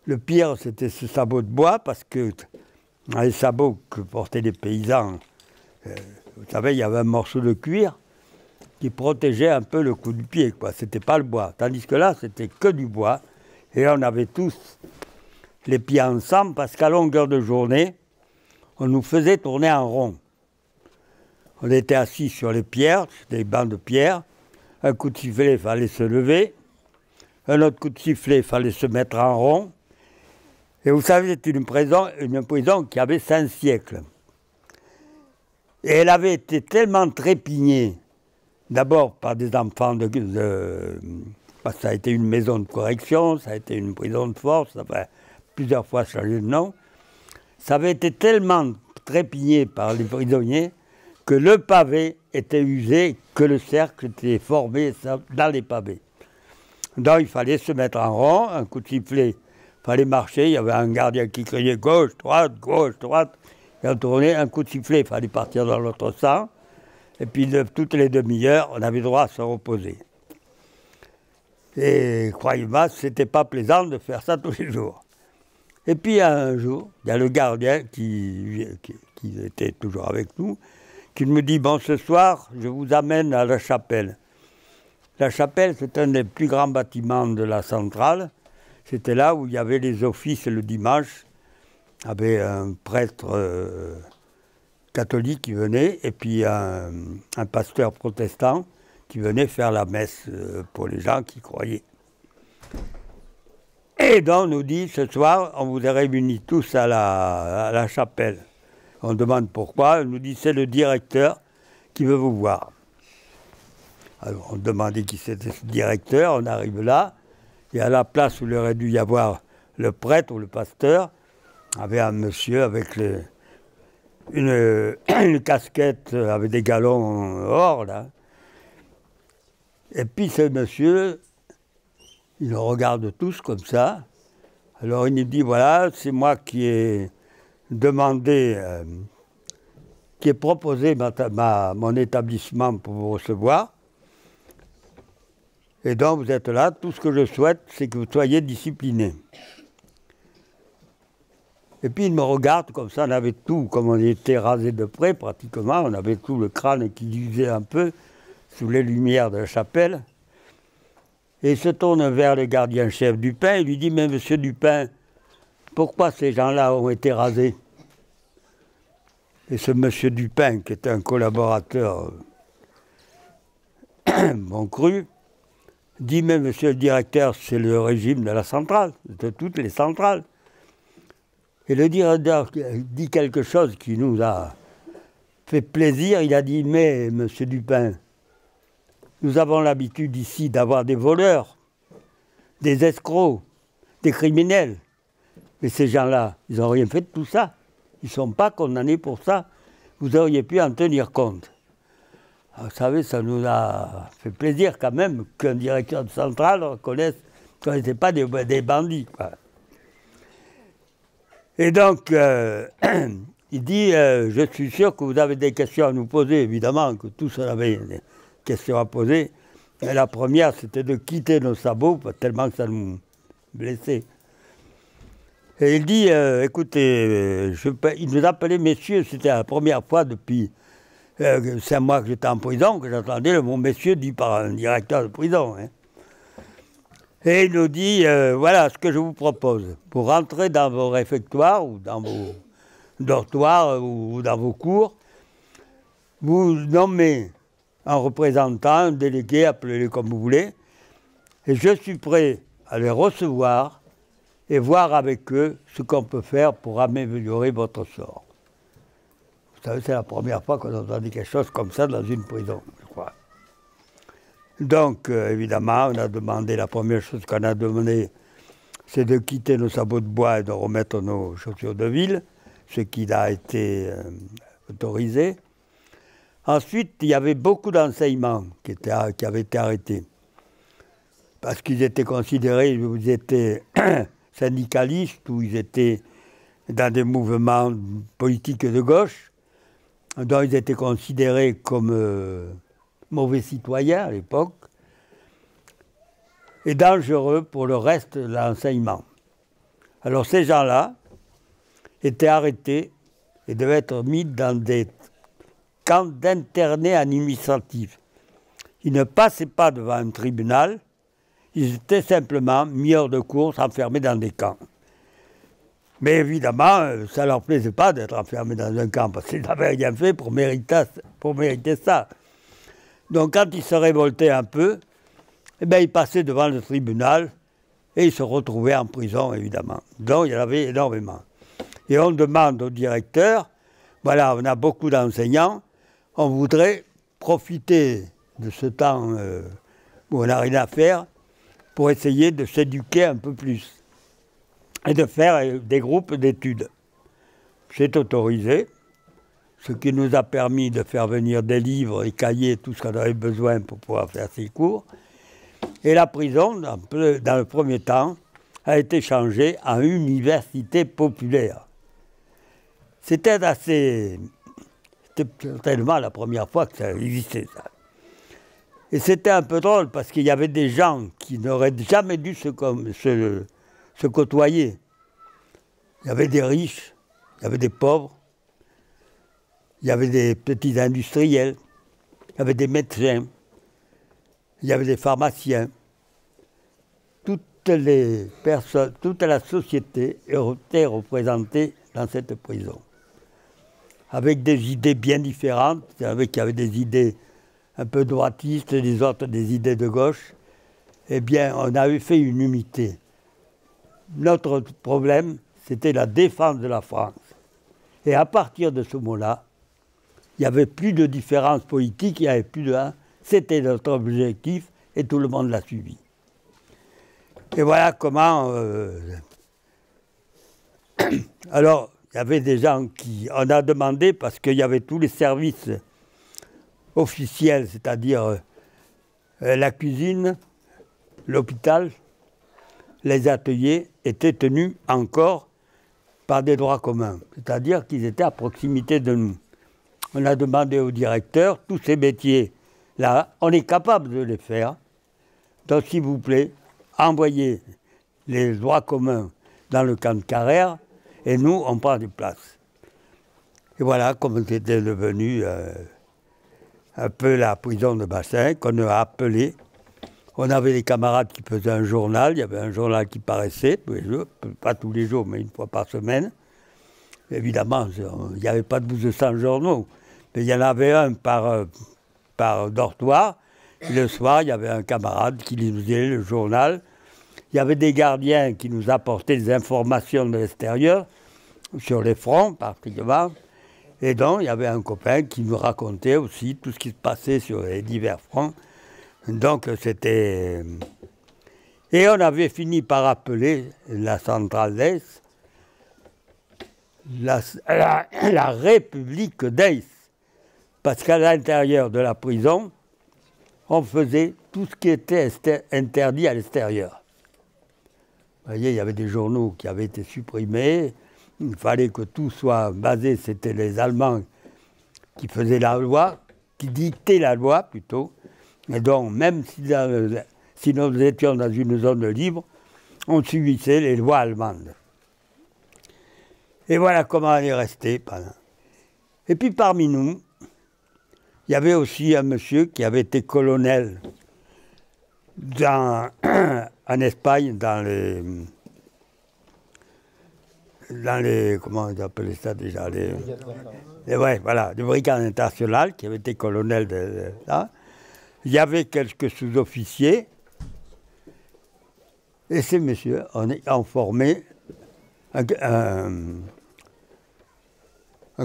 Le pire, c'était ce sabot de bois parce que dans les sabots que portaient les paysans, vous savez, il y avait un morceau de cuir qui protégeait un peu le coup du pied, quoi. C'était pas le bois. Tandis que là, c'était que du bois. Et on avait tous les pieds ensemble parce qu'à longueur de journée, on nous faisait tourner en rond. On était assis sur les pierres, des bancs de pierre. Un coup de sifflet, il fallait se lever. Un autre coup de sifflet, il fallait se mettre en rond. Et vous savez, c'est une prison qui avait 5 siècles. Et elle avait été tellement trépignée, d'abord par des enfants parce que ça a été une maison de correction, ça a été une prison de force, ça a plusieurs fois changé de nom. Ça avait été tellement trépigné par les prisonniers que le pavé était usé, que le cercle était formé dans les pavés. Donc il fallait se mettre en rond, un coup de sifflet, il fallait marcher, il y avait un gardien qui criait gauche, droite, et on tournait, un coup de sifflet, il fallait partir dans l'autre sens, et puis toutes les demi-heures, on avait droit à se reposer. Et croyez-moi, c'était pas plaisant de faire ça tous les jours. Et puis un jour, il y a le gardien qui était toujours avec nous, qui me dit, bon, ce soir, je vous amène à la chapelle. La chapelle, c'est un des plus grands bâtiments de la centrale. C'était là où il y avait les offices le dimanche, avec un prêtre catholique qui venait, et puis un pasteur protestant qui venait faire la messe pour les gens qui croyaient. Et donc on nous dit, ce soir, on vous a réunis tous à la chapelle. On demande pourquoi, on nous dit, c'est le directeur qui veut vous voir. Alors on demandait qui c'était ce directeur, on arrive là, et à la place où il aurait dû y avoir le prêtre ou le pasteur, il y avait un monsieur avec une casquette avec des galons or, là. Et puis ce monsieur, il nous regarde tous comme ça. Alors il nous dit, voilà, c'est moi qui ai demandé, qui ai proposé mon établissement pour vous recevoir. Et donc vous êtes là, tout ce que je souhaite, c'est que vous soyez disciplinés. Et puis il me regarde comme ça, on avait tout, comme on était rasé de près pratiquement, on avait tout le crâne qui luisait un peu sous les lumières de la chapelle. Et il se tourne vers le gardien-chef Dupin et lui dit « Mais monsieur Dupin, pourquoi ces gens-là ont été rasés ?» Et ce monsieur Dupin, qui était un collaborateur bon cru, dit « Mais monsieur le directeur, c'est le régime de la centrale, de toutes les centrales. » Et le directeur dit quelque chose qui nous a fait plaisir. Il a dit « Mais monsieur Dupin, nous avons l'habitude ici d'avoir des voleurs, des escrocs, des criminels. Mais ces gens-là, ils n'ont rien fait de tout ça. Ils ne sont pas condamnés pour ça. Vous auriez pu en tenir compte. » Alors, vous savez, ça nous a fait plaisir quand même qu'un directeur de centrale reconnaisse qu'on n'était pas des bandits, quoi. Et donc, il dit, je suis sûr que vous avez des questions à nous poser, évidemment, que tous on avait des questions à poser. Et la première, c'était de quitter nos sabots, tellement que ça nous blessait. Et il dit, écoutez, il nous appelait messieurs, c'était la première fois depuis 5 mois que j'étais en prison, que j'entendais le mot messieurs dit par un directeur de prison. Hein. Et il nous dit, voilà ce que je vous propose. Pour rentrer dans vos réfectoires ou dans vos dortoirs ou dans vos cours, vous nommez un représentant, un délégué, appelez-le comme vous voulez, et je suis prêt à les recevoir et voir avec eux ce qu'on peut faire pour améliorer votre sort. Vous savez, c'est la première fois qu'on entendait quelque chose comme ça dans une prison, je crois. Donc, évidemment, on a demandé, la première chose qu'on a demandé, c'est de quitter nos sabots de bois et de remettre nos chaussures de ville, ce qui a été autorisé. Ensuite, il y avait beaucoup d'enseignements qui avaient été arrêtés, parce qu'ils étaient considérés, ils étaient syndicalistes ou ils étaient dans des mouvements politiques de gauche, dont ils étaient considérés comme mauvais citoyens à l'époque, et dangereux pour le reste de l'enseignement. Alors ces gens-là étaient arrêtés et devaient être mis dans des camps d'internés administratifs. Ils ne passaient pas devant un tribunal, ils étaient simplement mis hors de course, enfermés dans des camps. Mais évidemment, ça ne leur plaisait pas d'être enfermés dans un camp, parce qu'ils n'avaient rien fait pour mériter ça. Donc quand ils se révoltaient un peu, eh bien, ils passaient devant le tribunal et ils se retrouvaient en prison, évidemment. Donc il y en avait énormément. Et on demande au directeur, voilà, on a beaucoup d'enseignants, on voudrait profiter de ce temps où on n'a rien à faire pour essayer de s'éduquer un peu plus et de faire des groupes d'études. C'est autorisé, ce qui nous a permis de faire venir des livres, des cahiers, tout ce qu'on avait besoin pour pouvoir faire ces cours. Et la prison, dans le premier temps, a été changée en université populaire. C'était certainement la première fois que ça existait, ça. Et c'était un peu drôle, parce qu'il y avait des gens qui n'auraient jamais dû se côtoyer. Il y avait des riches, il y avait des pauvres, il y avait des petits industriels, il y avait des médecins, il y avait des pharmaciens. Toutes les personnes, toute la société était représentée dans cette prison. Avec des idées bien différentes, il y avait des idées un peu droitistes, des autres des idées de gauche. Eh bien, on avait fait une unité. Notre problème, c'était la défense de la France. Et à partir de ce moment-là, il n'y avait plus de différence politique, il n'y avait plus de... C'était notre objectif et tout le monde l'a suivi. Et voilà comment... Alors, il y avait des gens qui... On a demandé, parce qu'il y avait tous les services officiels, c'est-à-dire la cuisine, l'hôpital, les ateliers, étaient tenus encore par des droits communs, c'est-à-dire qu'ils étaient à proximité de nous. On a demandé au directeur, tous ces métiers-là, on est capable de les faire, donc s'il vous plaît, envoyez les droits communs dans le camp de Carrère et nous, on prend des places. Et voilà comment c'était devenu un peu la prison de bassin qu'on a appelée. On avait des camarades qui faisaient un journal, il y avait un journal qui paraissait tous les jours, pas tous les jours, mais une fois par semaine. Évidemment, il n'y avait pas de 1200 journaux, mais il y en avait un par dortoir. Et le soir, il y avait un camarade qui lisait le journal. Il y avait des gardiens qui nous apportaient des informations de l'extérieur, sur les fronts particulièrement. Et donc, il y avait un copain qui nous racontait aussi tout ce qui se passait sur les divers fronts. Donc, c'était... Et on avait fini par appeler la centrale d'Aix la République d'Aix. Parce qu'à l'intérieur de la prison, on faisait tout ce qui était interdit à l'extérieur. Vous voyez, il y avait des journaux qui avaient été supprimés. Il fallait que tout soit basé, c'était les Allemands qui faisaient la loi, qui dictaient la loi plutôt. Et donc, même si nous étions dans une zone libre, on subissait les lois allemandes. Et voilà comment on est resté pendant. Et puis parmi nous, il y avait aussi un monsieur qui avait été colonel en Espagne, dans les comment on appelait ça déjà, ouais, voilà, les brigades internationales, qui avait été colonel de là. Il y avait quelques sous-officiers, et ces messieurs ont formé un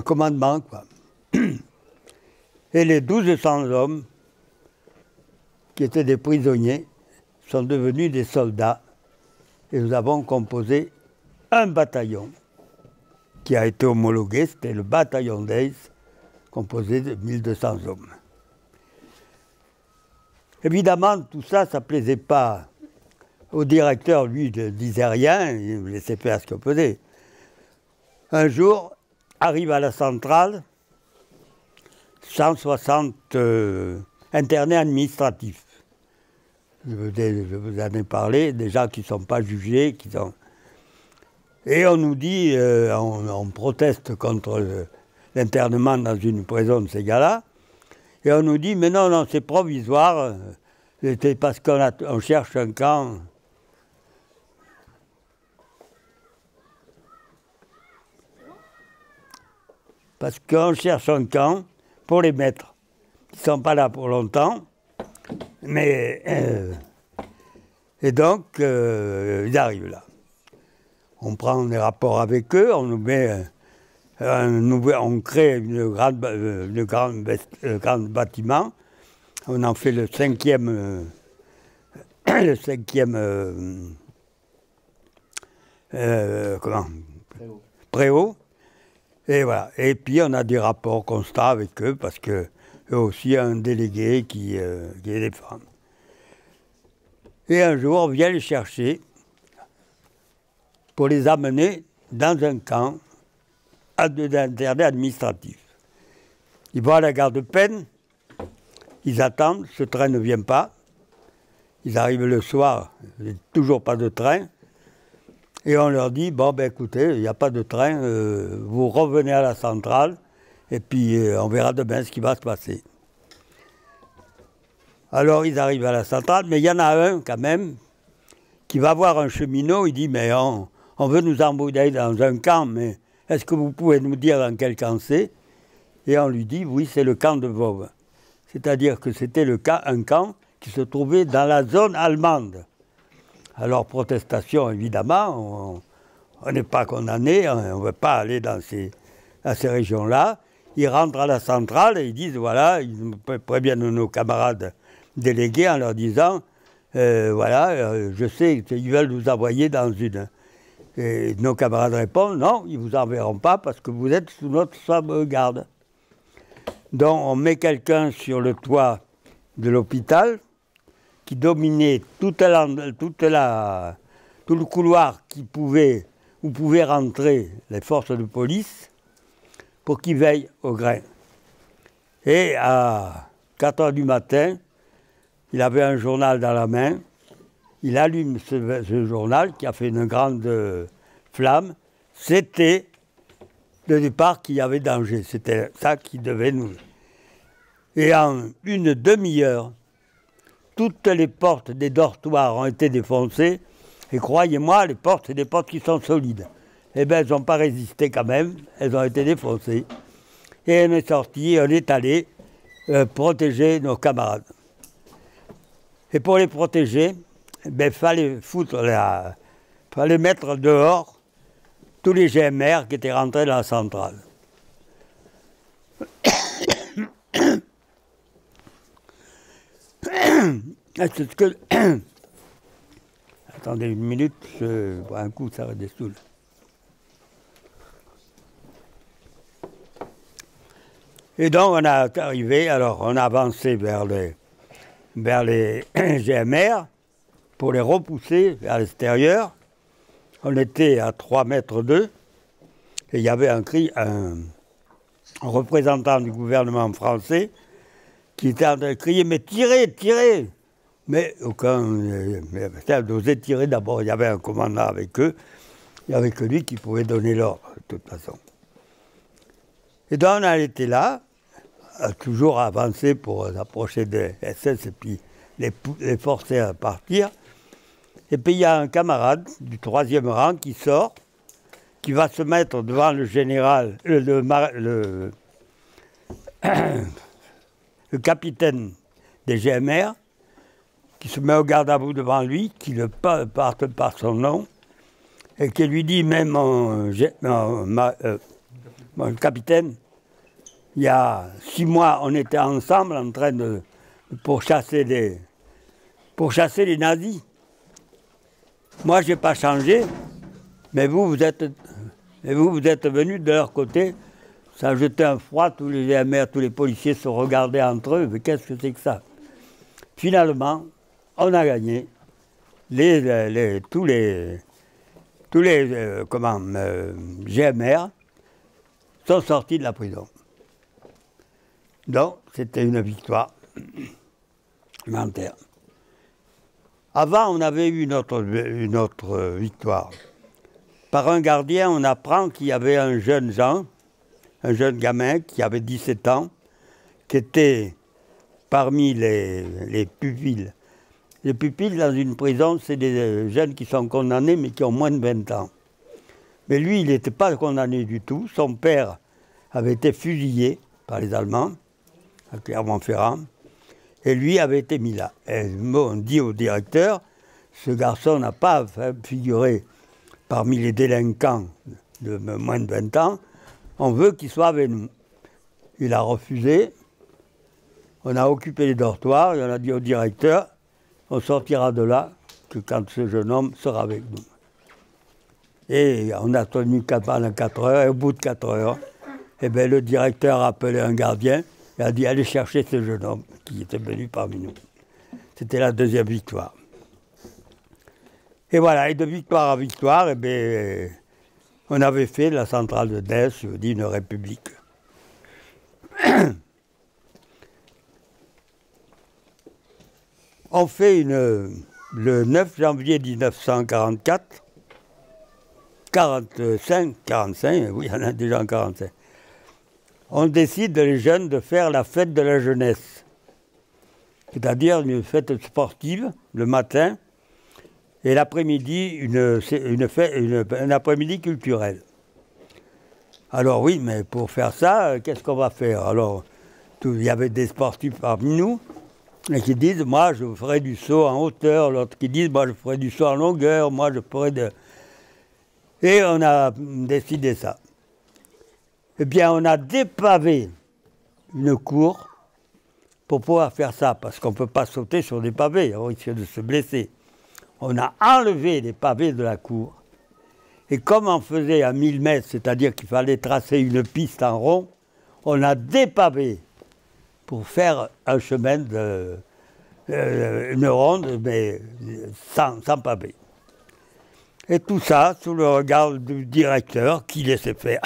commandement, quoi. Et les 1200 hommes, qui étaient des prisonniers, sont devenus des soldats. Et nous avons composé un bataillon qui a été homologué, c'était le bataillon d'Aix, composé de 1200 hommes. Évidemment, tout ça, ça ne plaisait pas au directeur, lui, il ne disait rien, il me laissait faire ce qu'on faisait. Un jour, arrive à la centrale 160 internés administratifs. Je vous en ai parlé, des gens qui ne sont pas jugés, qui sont... Et on nous dit, on proteste contre l'internement dans une prison de ces gars-là, et on nous dit, mais non, non, c'est provisoire, c'est parce qu'on cherche un camp. Parce qu'on cherche un camp pour les maîtres, qui ne sont pas là pour longtemps, mais... et donc, ils arrivent là. On prend des rapports avec eux, on nous met... on crée un grand bâtiment, on en fait le cinquième préau. Et voilà. Et puis on a des rapports constants avec eux, parce qu'eux aussi ont un délégué qui les défend. Et un jour, on vient les chercher pour les amener dans un camp d'internat administratif. Ils vont à la gare de Peine, ils attendent, ce train ne vient pas. Ils arrivent le soir, il n'y a toujours pas de train. Et on leur dit, bon ben écoutez, il n'y a pas de train, vous revenez à la centrale, et puis on verra demain ce qui va se passer. Alors ils arrivent à la centrale, mais il y en a un quand même, qui va voir un cheminot, il dit, mais on veut nous embouteiller dans un camp, mais est-ce que vous pouvez nous dire dans quel camp c'est? Et on lui dit, oui, c'est le camp de Vauves. C'est-à-dire que c'était un camp qui se trouvait dans la zone allemande. Alors, protestation, évidemment, on n'est pas condamné, on ne veut pas aller dans ces régions-là. Ils rentrent à la centrale et ils disent, voilà, ils préviennent nos camarades délégués en leur disant, voilà, je sais qu'ils veulent nous envoyer dans une... Et nos camarades répondent, non, ils ne vous enverront pas parce que vous êtes sous notre sauvegarde. Donc, on met quelqu'un sur le toit de l'hôpital, qui dominait tout le couloir où pouvaient rentrer les forces de police pour qu'ils veillent au grain. Et à 4 h du matin, il avait un journal dans la main, il allume ce journal qui a fait une grande flamme, c'était le départ qu'il y avait danger. C'était ça qui devait nous... Et en une demi-heure, toutes les portes des dortoirs ont été défoncées. Et croyez-moi, les portes, c'est des portes qui sont solides. Eh bien, elles n'ont pas résisté quand même. Elles ont été défoncées. Et on est sorti, on est allé protéger nos camarades. Et pour les protéger, il fallait mettre dehors tous les GMR qui étaient rentrés dans la centrale. C'est ce que... Attendez une minute, je bois un coup, ça redessoule. Et donc on est arrivé, alors on a avancé vers les GMR pour les repousser vers l'extérieur. On était à 3,2 mètres et il y avait un représentant du gouvernement français qui était en train de crier « Mais tirez, tirez !» Mais aucun n'osait tirer. D'abord, il y avait un commandant avec eux. Il n'y avait que lui qui pouvait donner l'ordre, de toute façon. Et donc, on a été là, toujours avancer pour approcher des SS et puis les forcer à partir. Et puis, il y a un camarade du 3e rang qui sort, qui va se mettre devant le général, le capitaine des GMR, qui se met au garde à vous devant lui, qui le porte par son nom, et qui lui dit, même mon capitaine, il y a 6 mois, on était ensemble en train de pour chasser les nazis. Moi, je n'ai pas changé, mais vous êtes venus de leur côté. Ça a jeté un froid, tous les GMR, tous les policiers se regardaient entre eux, mais qu'est-ce que c'est que ça? Finalement, on a gagné. Tous les GMR sont sortis de la prison. Donc, c'était une victoire militaire. Avant, on avait eu une autre victoire. Par un gardien, on apprend qu'il y avait un jeune gamin qui avait 17 ans, qui était parmi les pupilles. Les pupilles dans une prison, c'est des jeunes qui sont condamnés, mais qui ont moins de 20 ans. Mais lui, il n'était pas condamné du tout. Son père avait été fusillé par les Allemands, à Clermont-Ferrand, et lui avait été mis là. Et on dit au directeur, ce garçon n'a pas figuré parmi les délinquants de moins de 20 ans, on veut qu'il soit avec nous. Il a refusé, on a occupé les dortoirs, et on a dit au directeur, on sortira de là que quand ce jeune homme sera avec nous. Et on a tenu pendant 4 heures, et au bout de 4 heures, eh bien, le directeur a appelé un gardien et a dit allez chercher ce jeune homme qui était venu parmi nous. C'était la deuxième victoire. Et voilà, et de victoire à victoire, eh bien, on avait fait la centrale de Dess, je dis une république. On fait le 9 janvier 1944, 45, oui, il y en a déjà en 45. On décide, les jeunes, de faire la fête de la jeunesse. C'est-à-dire une fête sportive, le matin, et l'après-midi, un après-midi culturel. Alors oui, mais pour faire ça, qu'est-ce qu'on va faire? Alors, il y avait des sportifs parmi nous, et qui disent, moi, je ferai du saut en hauteur, l'autre qui disent, moi, je ferai du saut en longueur, moi, je ferai de... Et on a décidé ça. Eh bien, on a dépavé une cour pour pouvoir faire ça, parce qu'on ne peut pas sauter sur des pavés, on risque de se blesser. On a enlevé les pavés de la cour, et comme on faisait à 1000 mètres, c'est-à-dire qu'il fallait tracer une piste en rond, on a dépavé pour faire un chemin une ronde, mais sans pavé. Et tout ça sous le regard du directeur qui laissait faire.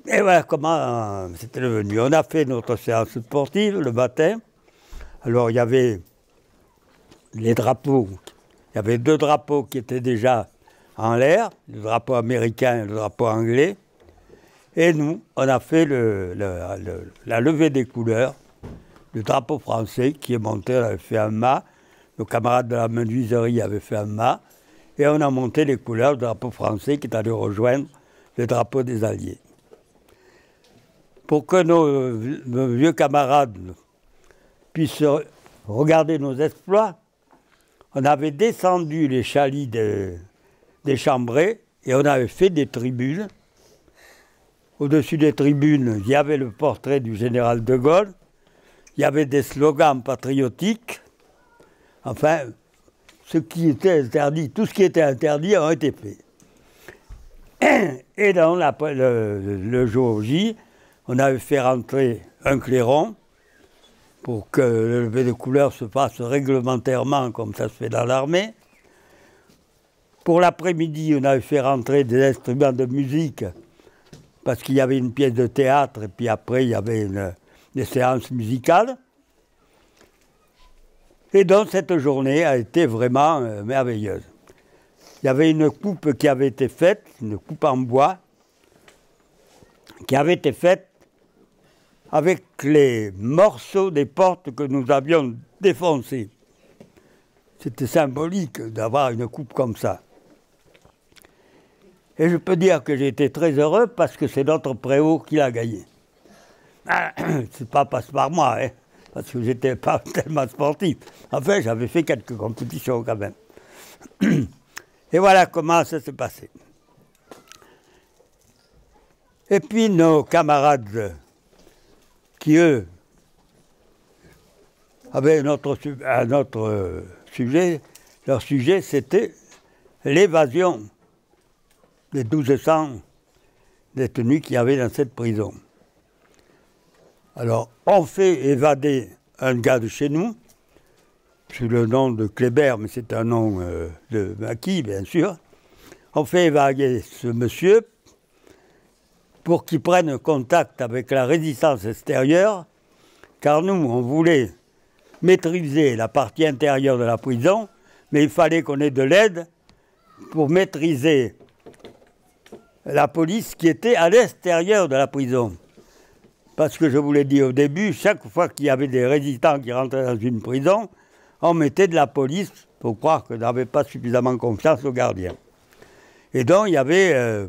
Et voilà comment c'était devenu. On a fait notre séance sportive le matin. Alors il y avait les drapeaux. Il y avait 2 drapeaux qui étaient déjà en l'air, le drapeau américain et le drapeau anglais. Et nous, on a fait la levée des couleurs, le drapeau français qui est monté, on avait fait un mât, nos camarades de la menuiserie avaient fait un mât, et on a monté les couleurs du drapeau français qui est allé rejoindre le drapeau des Alliés. Pour que nos vieux camarades puissent regarder nos exploits, on avait descendu les chalits des Chambrés et on avait fait des tribunes. Au-dessus des tribunes, il y avait le portrait du général de Gaulle, il y avait des slogans patriotiques, enfin, ce qui était interdit, tout ce qui était interdit a été fait. Et dans le jour J, on avait fait rentrer un clairon pour que le lever de couleurs se fasse réglementairement comme ça se fait dans l'armée. Pour l'après-midi, on avait fait rentrer des instruments de musique parce qu'il y avait une pièce de théâtre et puis après il y avait des séances musicales. Et donc cette journée a été vraiment merveilleuse. Il y avait une coupe qui avait été faite, une coupe en bois, qui avait été faite avec les morceaux des portes que nous avions défoncées. C'était symbolique d'avoir une coupe comme ça. Et je peux dire que j'ai été très heureux parce que c'est notre préau qui l'a gagné. C'est pas passe par moi, hein, parce que j'étais pas tellement sportif. Enfin, j'avais fait quelques compétitions quand même. Et voilà comment ça s'est passé. Et puis nos camarades qui, eux, avaient un autre sujet, leur sujet c'était l'évasion des 1200 détenus qu'il y avait dans cette prison. Alors, on fait évader un gars de chez nous, sous le nom de Kléber, mais c'est un nom de maquis, bien sûr. On fait évader ce monsieur pour qu'il prenne contact avec la résistance extérieure, car nous, on voulait maîtriser la partie intérieure de la prison, mais il fallait qu'on ait de l'aide pour maîtriser la police qui était à l'extérieur de la prison. Parce que je vous l'ai dit au début, chaque fois qu'il y avait des résistants qui rentraient dans une prison, on mettait de la police pour croire qu'on n'avait pas suffisamment confiance aux gardiens. Et donc il y avait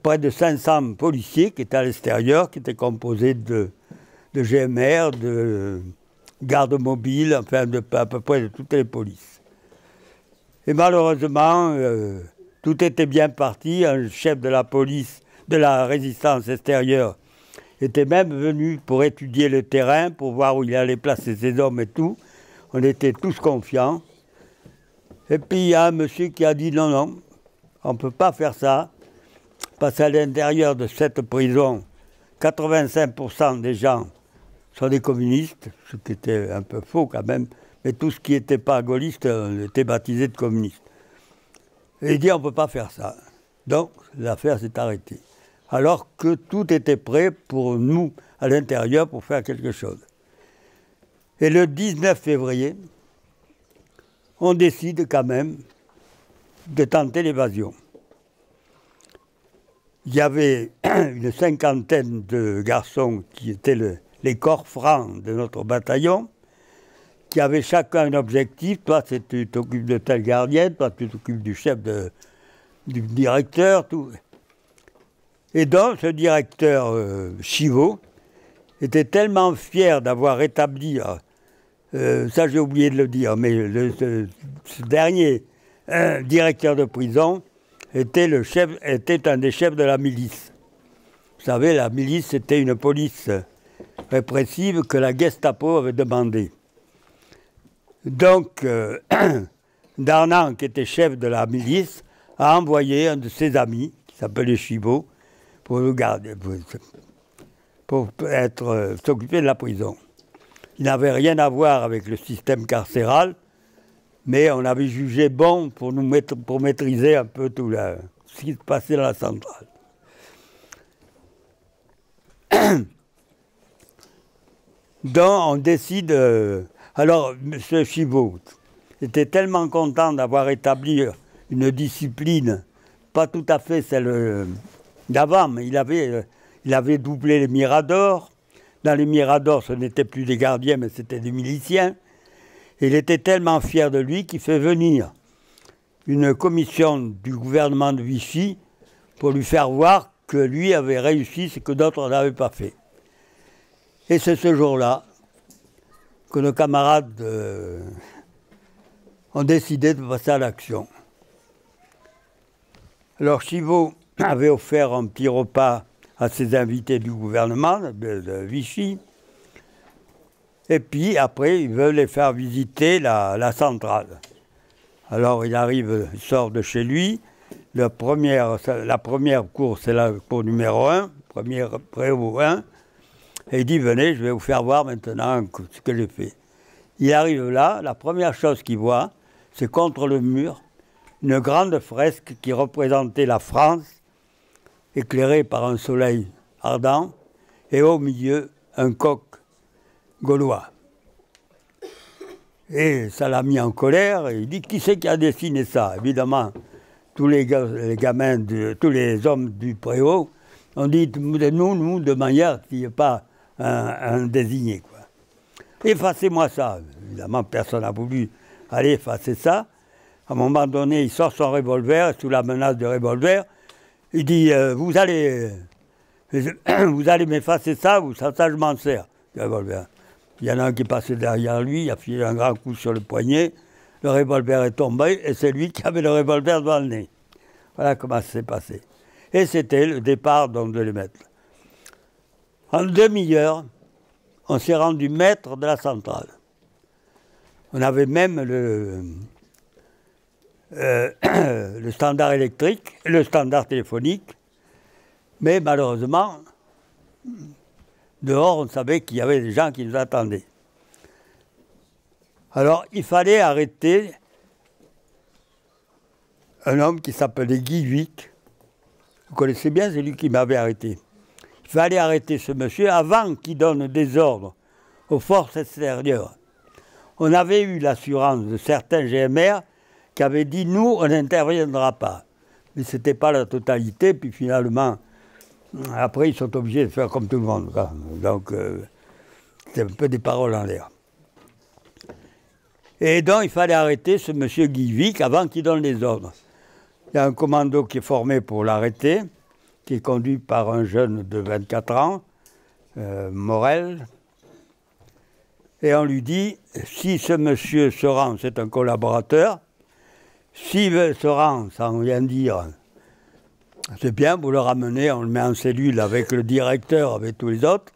près de 500 policiers qui étaient à l'extérieur, qui étaient composés de GMR, de gardes mobiles, enfin à peu près de toutes les polices. Et malheureusement, tout était bien parti. Un chef de la police, de la résistance extérieure, était même venu pour étudier le terrain, pour voir où il allait placer ses hommes et tout. On était tous confiants. Et puis il y a un monsieur qui a dit non, non, on ne peut pas faire ça, parce qu'à l'intérieur de cette prison, 85% des gens sont des communistes, ce qui était un peu faux quand même, mais tout ce qui n'était pas gaulliste était baptisé de communiste. Et il dit on ne peut pas faire ça. Donc l'affaire s'est arrêtée. Alors que tout était prêt pour nous, à l'intérieur, pour faire quelque chose. Et le 19 février, on décide quand même de tenter l'évasion. Il y avait une cinquantaine de garçons qui étaient les corps francs de notre bataillon, qui avaient chacun un objectif. Toi, tu t'occupes de tel gardien, toi, tu t'occupes du chef, du directeur, tout. Et donc, ce directeur Chivot était tellement fier d'avoir établi, ça j'ai oublié de le dire, mais ce dernier directeur de prison était un des chefs de la milice. Vous savez, la milice, c'était une police répressive que la Gestapo avait demandé. Donc, Darnan, qui était chef de la milice, a envoyé un de ses amis, qui s'appelait Chivot, pour le garder, pour s'occuper de la prison. Il n'avait rien à voir avec le système carcéral, mais on avait jugé bon pour maîtriser un peu tout ce qui se passait dans la centrale. Donc on décide. Alors M. Chivot était tellement content d'avoir établi une discipline, pas tout à fait celle d'avant, mais il avait doublé les miradors. Dans les miradors, ce n'était plus des gardiens, mais c'était des miliciens. Et il était tellement fier de lui qu'il fait venir une commission du gouvernement de Vichy pour lui faire voir que lui avait réussi ce que d'autres n'avaient pas fait. Et c'est ce jour-là que nos camarades ont décidé de passer à l'action. Alors Chivot avait offert un petit repas à ses invités du gouvernement de Vichy, et puis après il veut les faire visiter la centrale. Alors il arrive, il sort de chez lui, la première cour c'est la cour numéro 1, première préau 1, et il dit venez, je vais vous faire voir maintenant ce que j'ai fait. Il arrive là, la première chose qu'il voit, c'est contre le mur, une grande fresque qui représentait la France, éclairée par un soleil ardent, et au milieu, un coq gaulois. Et ça l'a mis en colère, et il dit, qui c'est qui a dessiné ça? Évidemment, tous les gamins, tous les hommes du préau ont dit, nous, de manière qu'il n'y ait pas un désigné, quoi. Effacez-moi ça. Évidemment, personne n'a voulu aller effacer ça. À un moment donné, il sort son revolver, sous la menace de revolver. Il dit, vous allez m'effacer ça, ça je m'en sers, le revolver. Il y en a un qui est passé derrière lui, il a filé un grand coup sur le poignet, le revolver est tombé, et c'est lui qui avait le revolver devant le nez. Voilà comment ça s'est passé. Et c'était le départ donc, de les mettre. En demi-heure, on s'est rendu maître de la centrale. On avait même le standard électrique, le standard téléphonique, mais malheureusement, dehors, on savait qu'il y avait des gens qui nous attendaient. Alors, il fallait arrêter un homme qui s'appelait Guy Vic. Vous connaissez bien, c'est lui qui m'avait arrêté. Il fallait arrêter ce monsieur avant qu'il donne des ordres aux forces extérieures. On avait eu l'assurance de certains GMR qui avaient dit « nous, on n'interviendra pas ». Mais ce n'était pas la totalité, puis finalement, après, ils sont obligés de faire comme tout le monde. Quoi. Donc, c'est un peu des paroles en l'air. Et donc, il fallait arrêter ce monsieur Guy Vic avant qu'il donne les ordres. Il y a un commando qui est formé pour l'arrêter, qui est conduit par un jeune de 24 ans, Morel. Et on lui dit, si ce monsieur se rend, c'est un collaborateur, s'il se rend sans rien dire, c'est bien, vous le ramenez, on le met en cellule avec le directeur, avec tous les autres.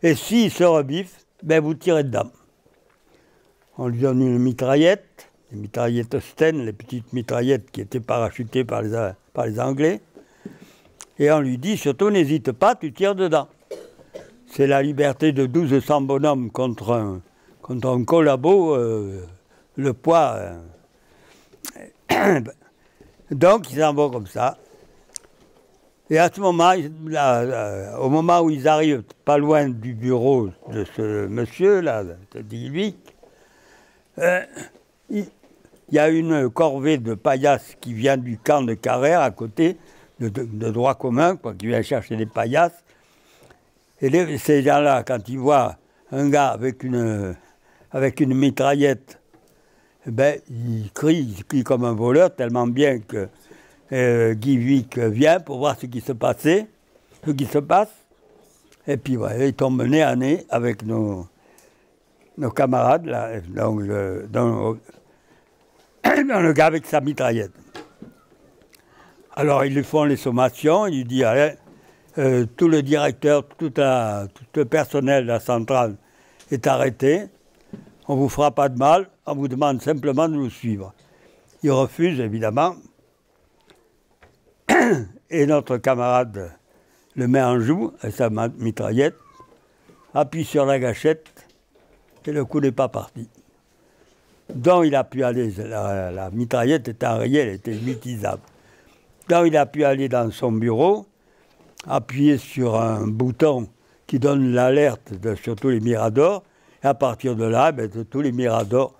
Et s'il se rebiffe, ben vous tirez dedans. On lui donne une mitraillette, les mitraillettes Sten, les petites mitraillettes qui étaient parachutées par les Anglais. Et on lui dit, surtout n'hésite pas, tu tires dedans. C'est la liberté de 1200 bonhommes contre un collabo, le poids. Donc ils s'en vont comme ça. Et à ce moment, au moment où ils arrivent pas loin du bureau de ce monsieur-là, de Guy, il y a une corvée de paillasses qui vient du camp de Carrère, à côté, de droit commun, quoi, qui vient chercher des paillasses. Et ces gens-là, quand ils voient un gars avec une mitraillette, eh ben, ils crient comme un voleur, tellement bien que Guy Vic vient pour voir ce qui se passe. Et puis voilà, ils tombent nez à nez avec nos camarades, là, dans le gars avec sa mitraillette. Alors ils lui font les sommations, il lui dit allez, tout le directeur, tout le personnel de la centrale est arrêté, on ne vous fera pas de mal, on vous demande simplement de nous suivre. Il refuse évidemment, et notre camarade le met en joue avec sa mitraillette, appuie sur la gâchette, et le coup n'est pas parti. Donc il a pu aller, la mitraillette était enrayée, elle était inutilisable. Donc il a pu aller dans son bureau, appuyer sur un bouton qui donne l'alerte sur tous les miradors, et à partir de là, ben, de tous les miradors,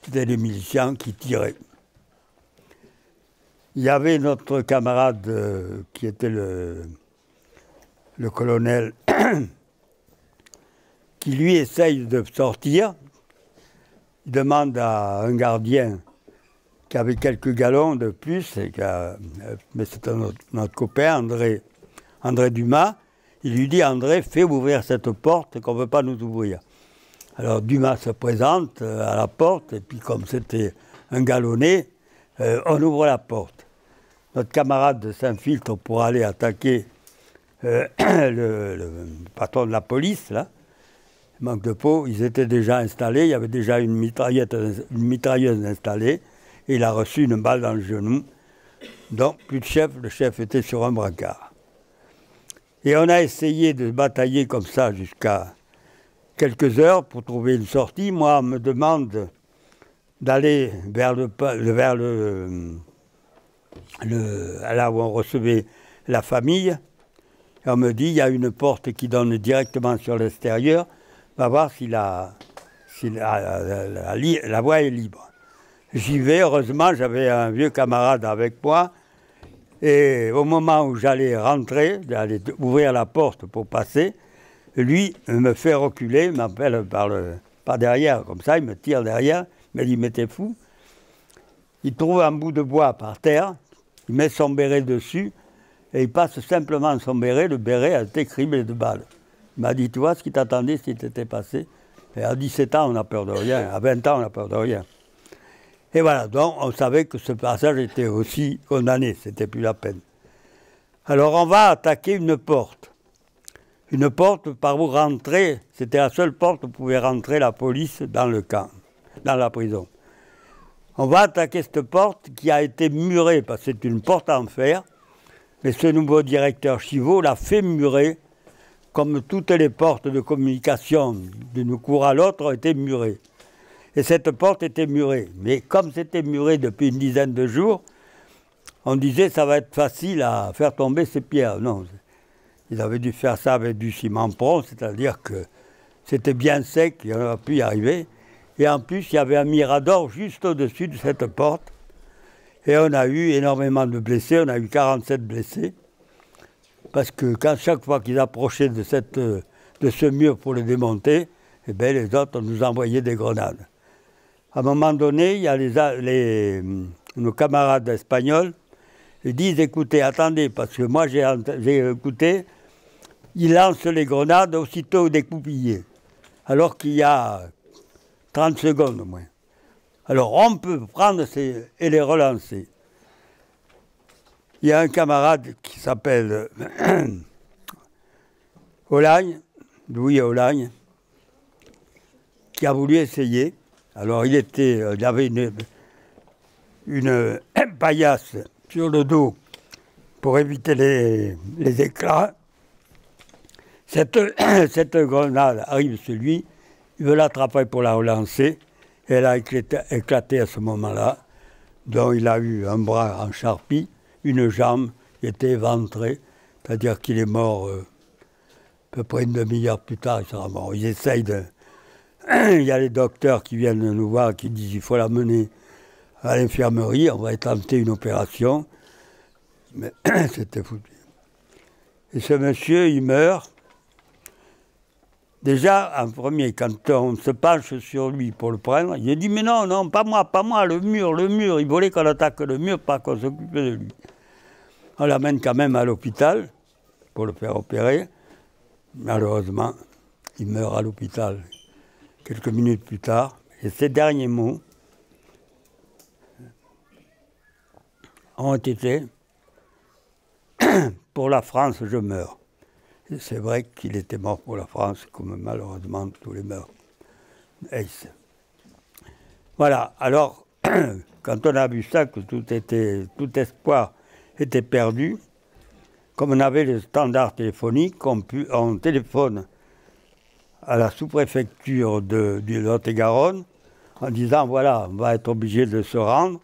c'était les miliciens qui tiraient. il y avait notre camarade qui était le colonel, qui lui essaye de sortir. Il demande à un gardien qui avait quelques galons de plus, mais c'était notre copain, André Dumas. Il lui dit, André, fais ouvrir cette porte qu'on ne veut pas nous ouvrir. Alors Dumas se présente à la porte, et puis comme c'était un galonné, on ouvre la porte. Notre camarade s'infiltre pour aller attaquer le patron de la police, là. Manque de peau, ils étaient déjà installés, il y avait déjà une mitrailleuse installée, et il a reçu une balle dans le genou. Donc, plus de chef, le chef était sur un brancard. Et on a essayé de batailler comme ça jusqu'à quelques heures pour trouver une sortie. Moi, on me demande d'aller vers là où on recevait la famille. Et on me dit, il y a une porte qui donne directement sur l'extérieur. On va voir si la voie est libre. J'y vais, heureusement, j'avais un vieux camarade avec moi. Et au moment où j'allais rentrer, j'allais ouvrir la porte pour passer, lui me fait reculer, m'appelle par derrière, comme ça, il me tire derrière, mais il m'était fou. Il trouve un bout de bois par terre, il met son béret dessus, et il passe simplement son béret, le béret a été criblé de balles. Il m'a dit, tu vois ce qui t'attendait si t'étais passé? Et à 17 ans, on n'a peur de rien, à 20 ans, on n'a peur de rien. Et voilà, donc on savait que ce passage était aussi condamné, c'était plus la peine. Alors on va attaquer une porte. Une porte par où rentrer, c'était la seule porte où pouvait rentrer la police dans le camp, dans la prison. On va attaquer cette porte qui a été murée, parce que c'est une porte en fer, mais ce nouveau directeur Chivot l'a fait murer, comme toutes les portes de communication d'une cour à l'autre ont été murées. Et cette porte était murée. Mais comme c'était muré depuis une dizaine de jours, on disait que ça va être facile à faire tomber ces pierres. Non, ils avaient dû faire ça avec du ciment prompt, c'est-à-dire que c'était bien sec, il aurait pu y arriver. Et en plus, il y avait un mirador juste au-dessus de cette porte. Et on a eu énormément de blessés, on a eu 47 blessés. Parce que chaque fois qu'ils approchaient de ce mur pour le démonter, eh bien, les autres nous envoyaient des grenades. À un moment donné, il y a nos camarades espagnols, ils disent, écoutez, attendez, parce que moi j'ai écouté, ils lancent les grenades aussitôt découpillées, alors qu'il y a 30 secondes au moins. Alors on peut prendre et les relancer. Il y a un camarade qui s'appelle Louis Olagne, qui a voulu essayer. Alors il avait une paillasse sur le dos pour éviter les éclats. Cette grenade arrive sur lui, il veut l'attraper pour la relancer, et elle a éclaté à ce moment-là. Donc il a eu un bras en charpie, une jambe qui était éventrée, c'est-à-dire qu'il est mort à peu près une demi-heure plus tard, il sera mort. Ils essayent de... Il y a les docteurs qui viennent nous voir, qui disent qu'il faut l'amener à l'infirmerie, on va tenter une opération. Mais c'était foutu. Et ce monsieur, il meurt. Déjà, en premier, quand on se penche sur lui pour le prendre, il a dit, mais non, non, pas moi, le mur. Il voulait qu'on attaque le mur, pas qu'on s'occupe de lui. On l'amène quand même à l'hôpital pour le faire opérer. Malheureusement, il meurt à l'hôpital quelques minutes plus tard. Et ses derniers mots ont été « Pour la France, je meurs ». C'est vrai qu'il était mort pour la France, comme malheureusement tous les meurent. Voilà, alors, quand on a vu ça, que tout espoir était perdu, comme on avait le standard téléphonique, on téléphone à la sous-préfecture du Lot-et-Garonne en disant, voilà, on va être obligé de se rendre,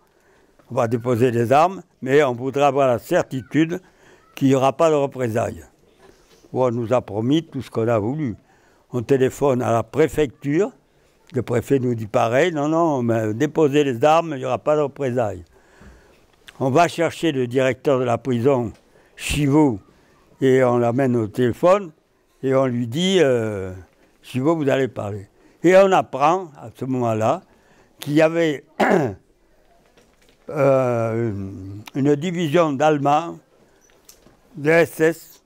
on va déposer les armes, mais on voudrait avoir la certitude qu'il n'y aura pas de représailles. On nous a promis tout ce qu'on a voulu. On téléphone à la préfecture, le préfet nous dit pareil, non, mais déposez les armes, il n'y aura pas de représailles. On va chercher le directeur de la prison, Chivot, et on l'amène au téléphone, et on lui dit Chivot, vous allez parler. Et on apprend, à ce moment-là, qu'il y avait une division d'Allemands, de SS,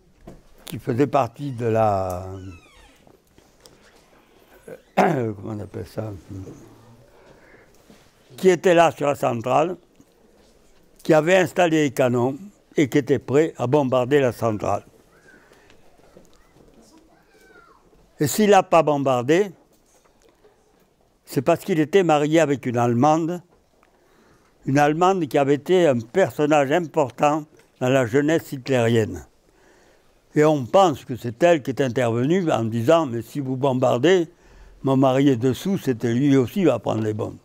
qui faisait partie de la... comment on appelle ça, qui était là sur la centrale, qui avait installé les canons et qui était prêt à bombarder la centrale. Et s'il n'a pas bombardé, c'est parce qu'il était marié avec une Allemande qui avait été un personnage important dans la jeunesse hitlérienne. Et on pense que c'est elle qui est intervenue en disant « mais si vous bombardez, mon mari est dessous, c'était lui aussi qui va prendre les bombes ».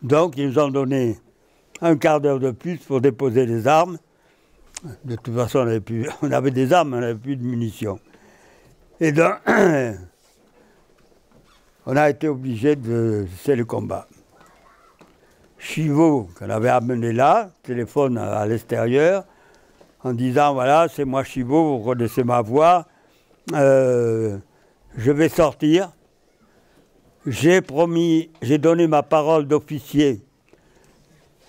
Donc ils nous ont donné un quart d'heure de plus pour déposer les armes. De toute façon, on avait des armes, on n'avait plus de munitions. Et donc, on a été obligé de cesser le combat. Chivot, qu'on avait amené là, téléphone à l'extérieur, en disant, voilà, c'est moi Chivot, vous connaissez ma voix, je vais sortir. J'ai donné ma parole d'officier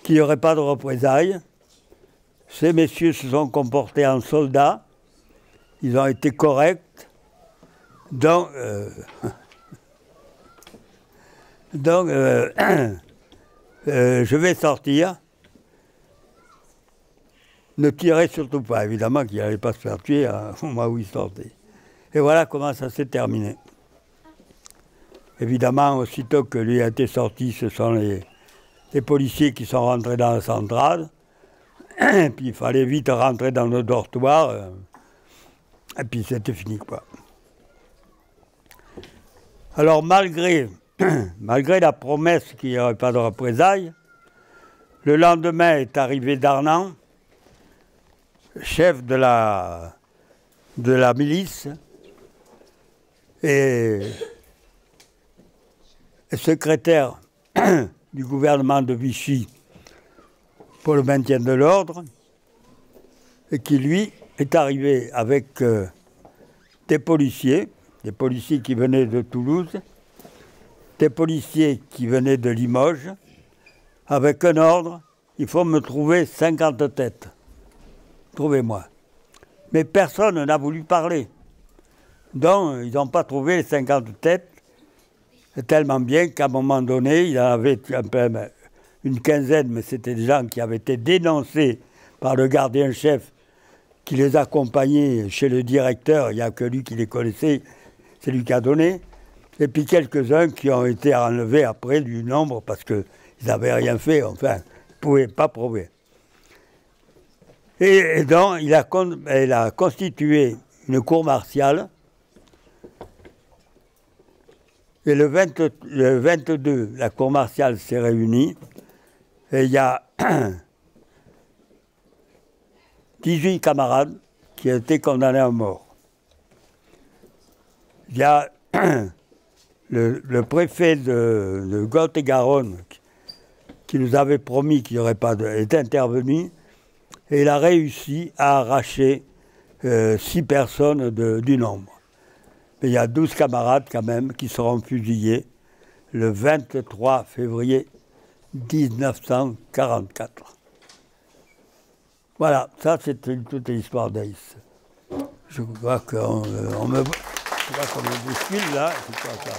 qu'il n'y aurait pas de représailles. Ces messieurs se sont comportés en soldats, ils ont été corrects, donc je vais sortir. Ne tirez surtout pas, évidemment qu'il n'allait pas se faire tuer au moment où il sortait. Et voilà comment ça s'est terminé. Évidemment, aussitôt que lui a été sorti, ce sont les policiers qui sont rentrés dans la centrale. Et puis il fallait vite rentrer dans le dortoir. Et puis c'était fini, quoi. Alors malgré la promesse qu'il n'y aurait pas de représailles, le lendemain est arrivé Darnan, chef de la milice, et secrétaire du gouvernement de Vichy pour le maintien de l'ordre, et qui, lui, est arrivé avec des policiers qui venaient de Toulouse, des policiers qui venaient de Limoges, avec un ordre, il faut me trouver 50 têtes. Trouvez-moi. Mais personne n'a voulu parler. Donc, ils n'ont pas trouvé les 50 têtes, tellement bien qu'à un moment donné, il y en avait un peu, une quinzaine, mais c'était des gens qui avaient été dénoncés par le gardien-chef qui les accompagnait chez le directeur. Il n'y a que lui qui les connaissait, c'est lui qui a donné. Et puis quelques-uns qui ont été enlevés après du nombre parce qu'ils n'avaient rien fait, enfin, ils ne pouvaient pas prouver. Et donc, il a constitué une cour martiale. Et le 22, la cour martiale s'est réunie. Et il y a 18 camarades qui ont été condamnés à mort. Il y a le préfet de Lot-et-Garonne qui nous avait promis qu'il n'y aurait pas est intervenu. Et il a réussi à arracher 6 personnes du nombre. Mais il y a 12 camarades quand même qui seront fusillés le 23 février 1944. Voilà, ça c'est toute l'histoire d'Aïs. Je crois qu'on me bouscule là, c'est quoi ça ?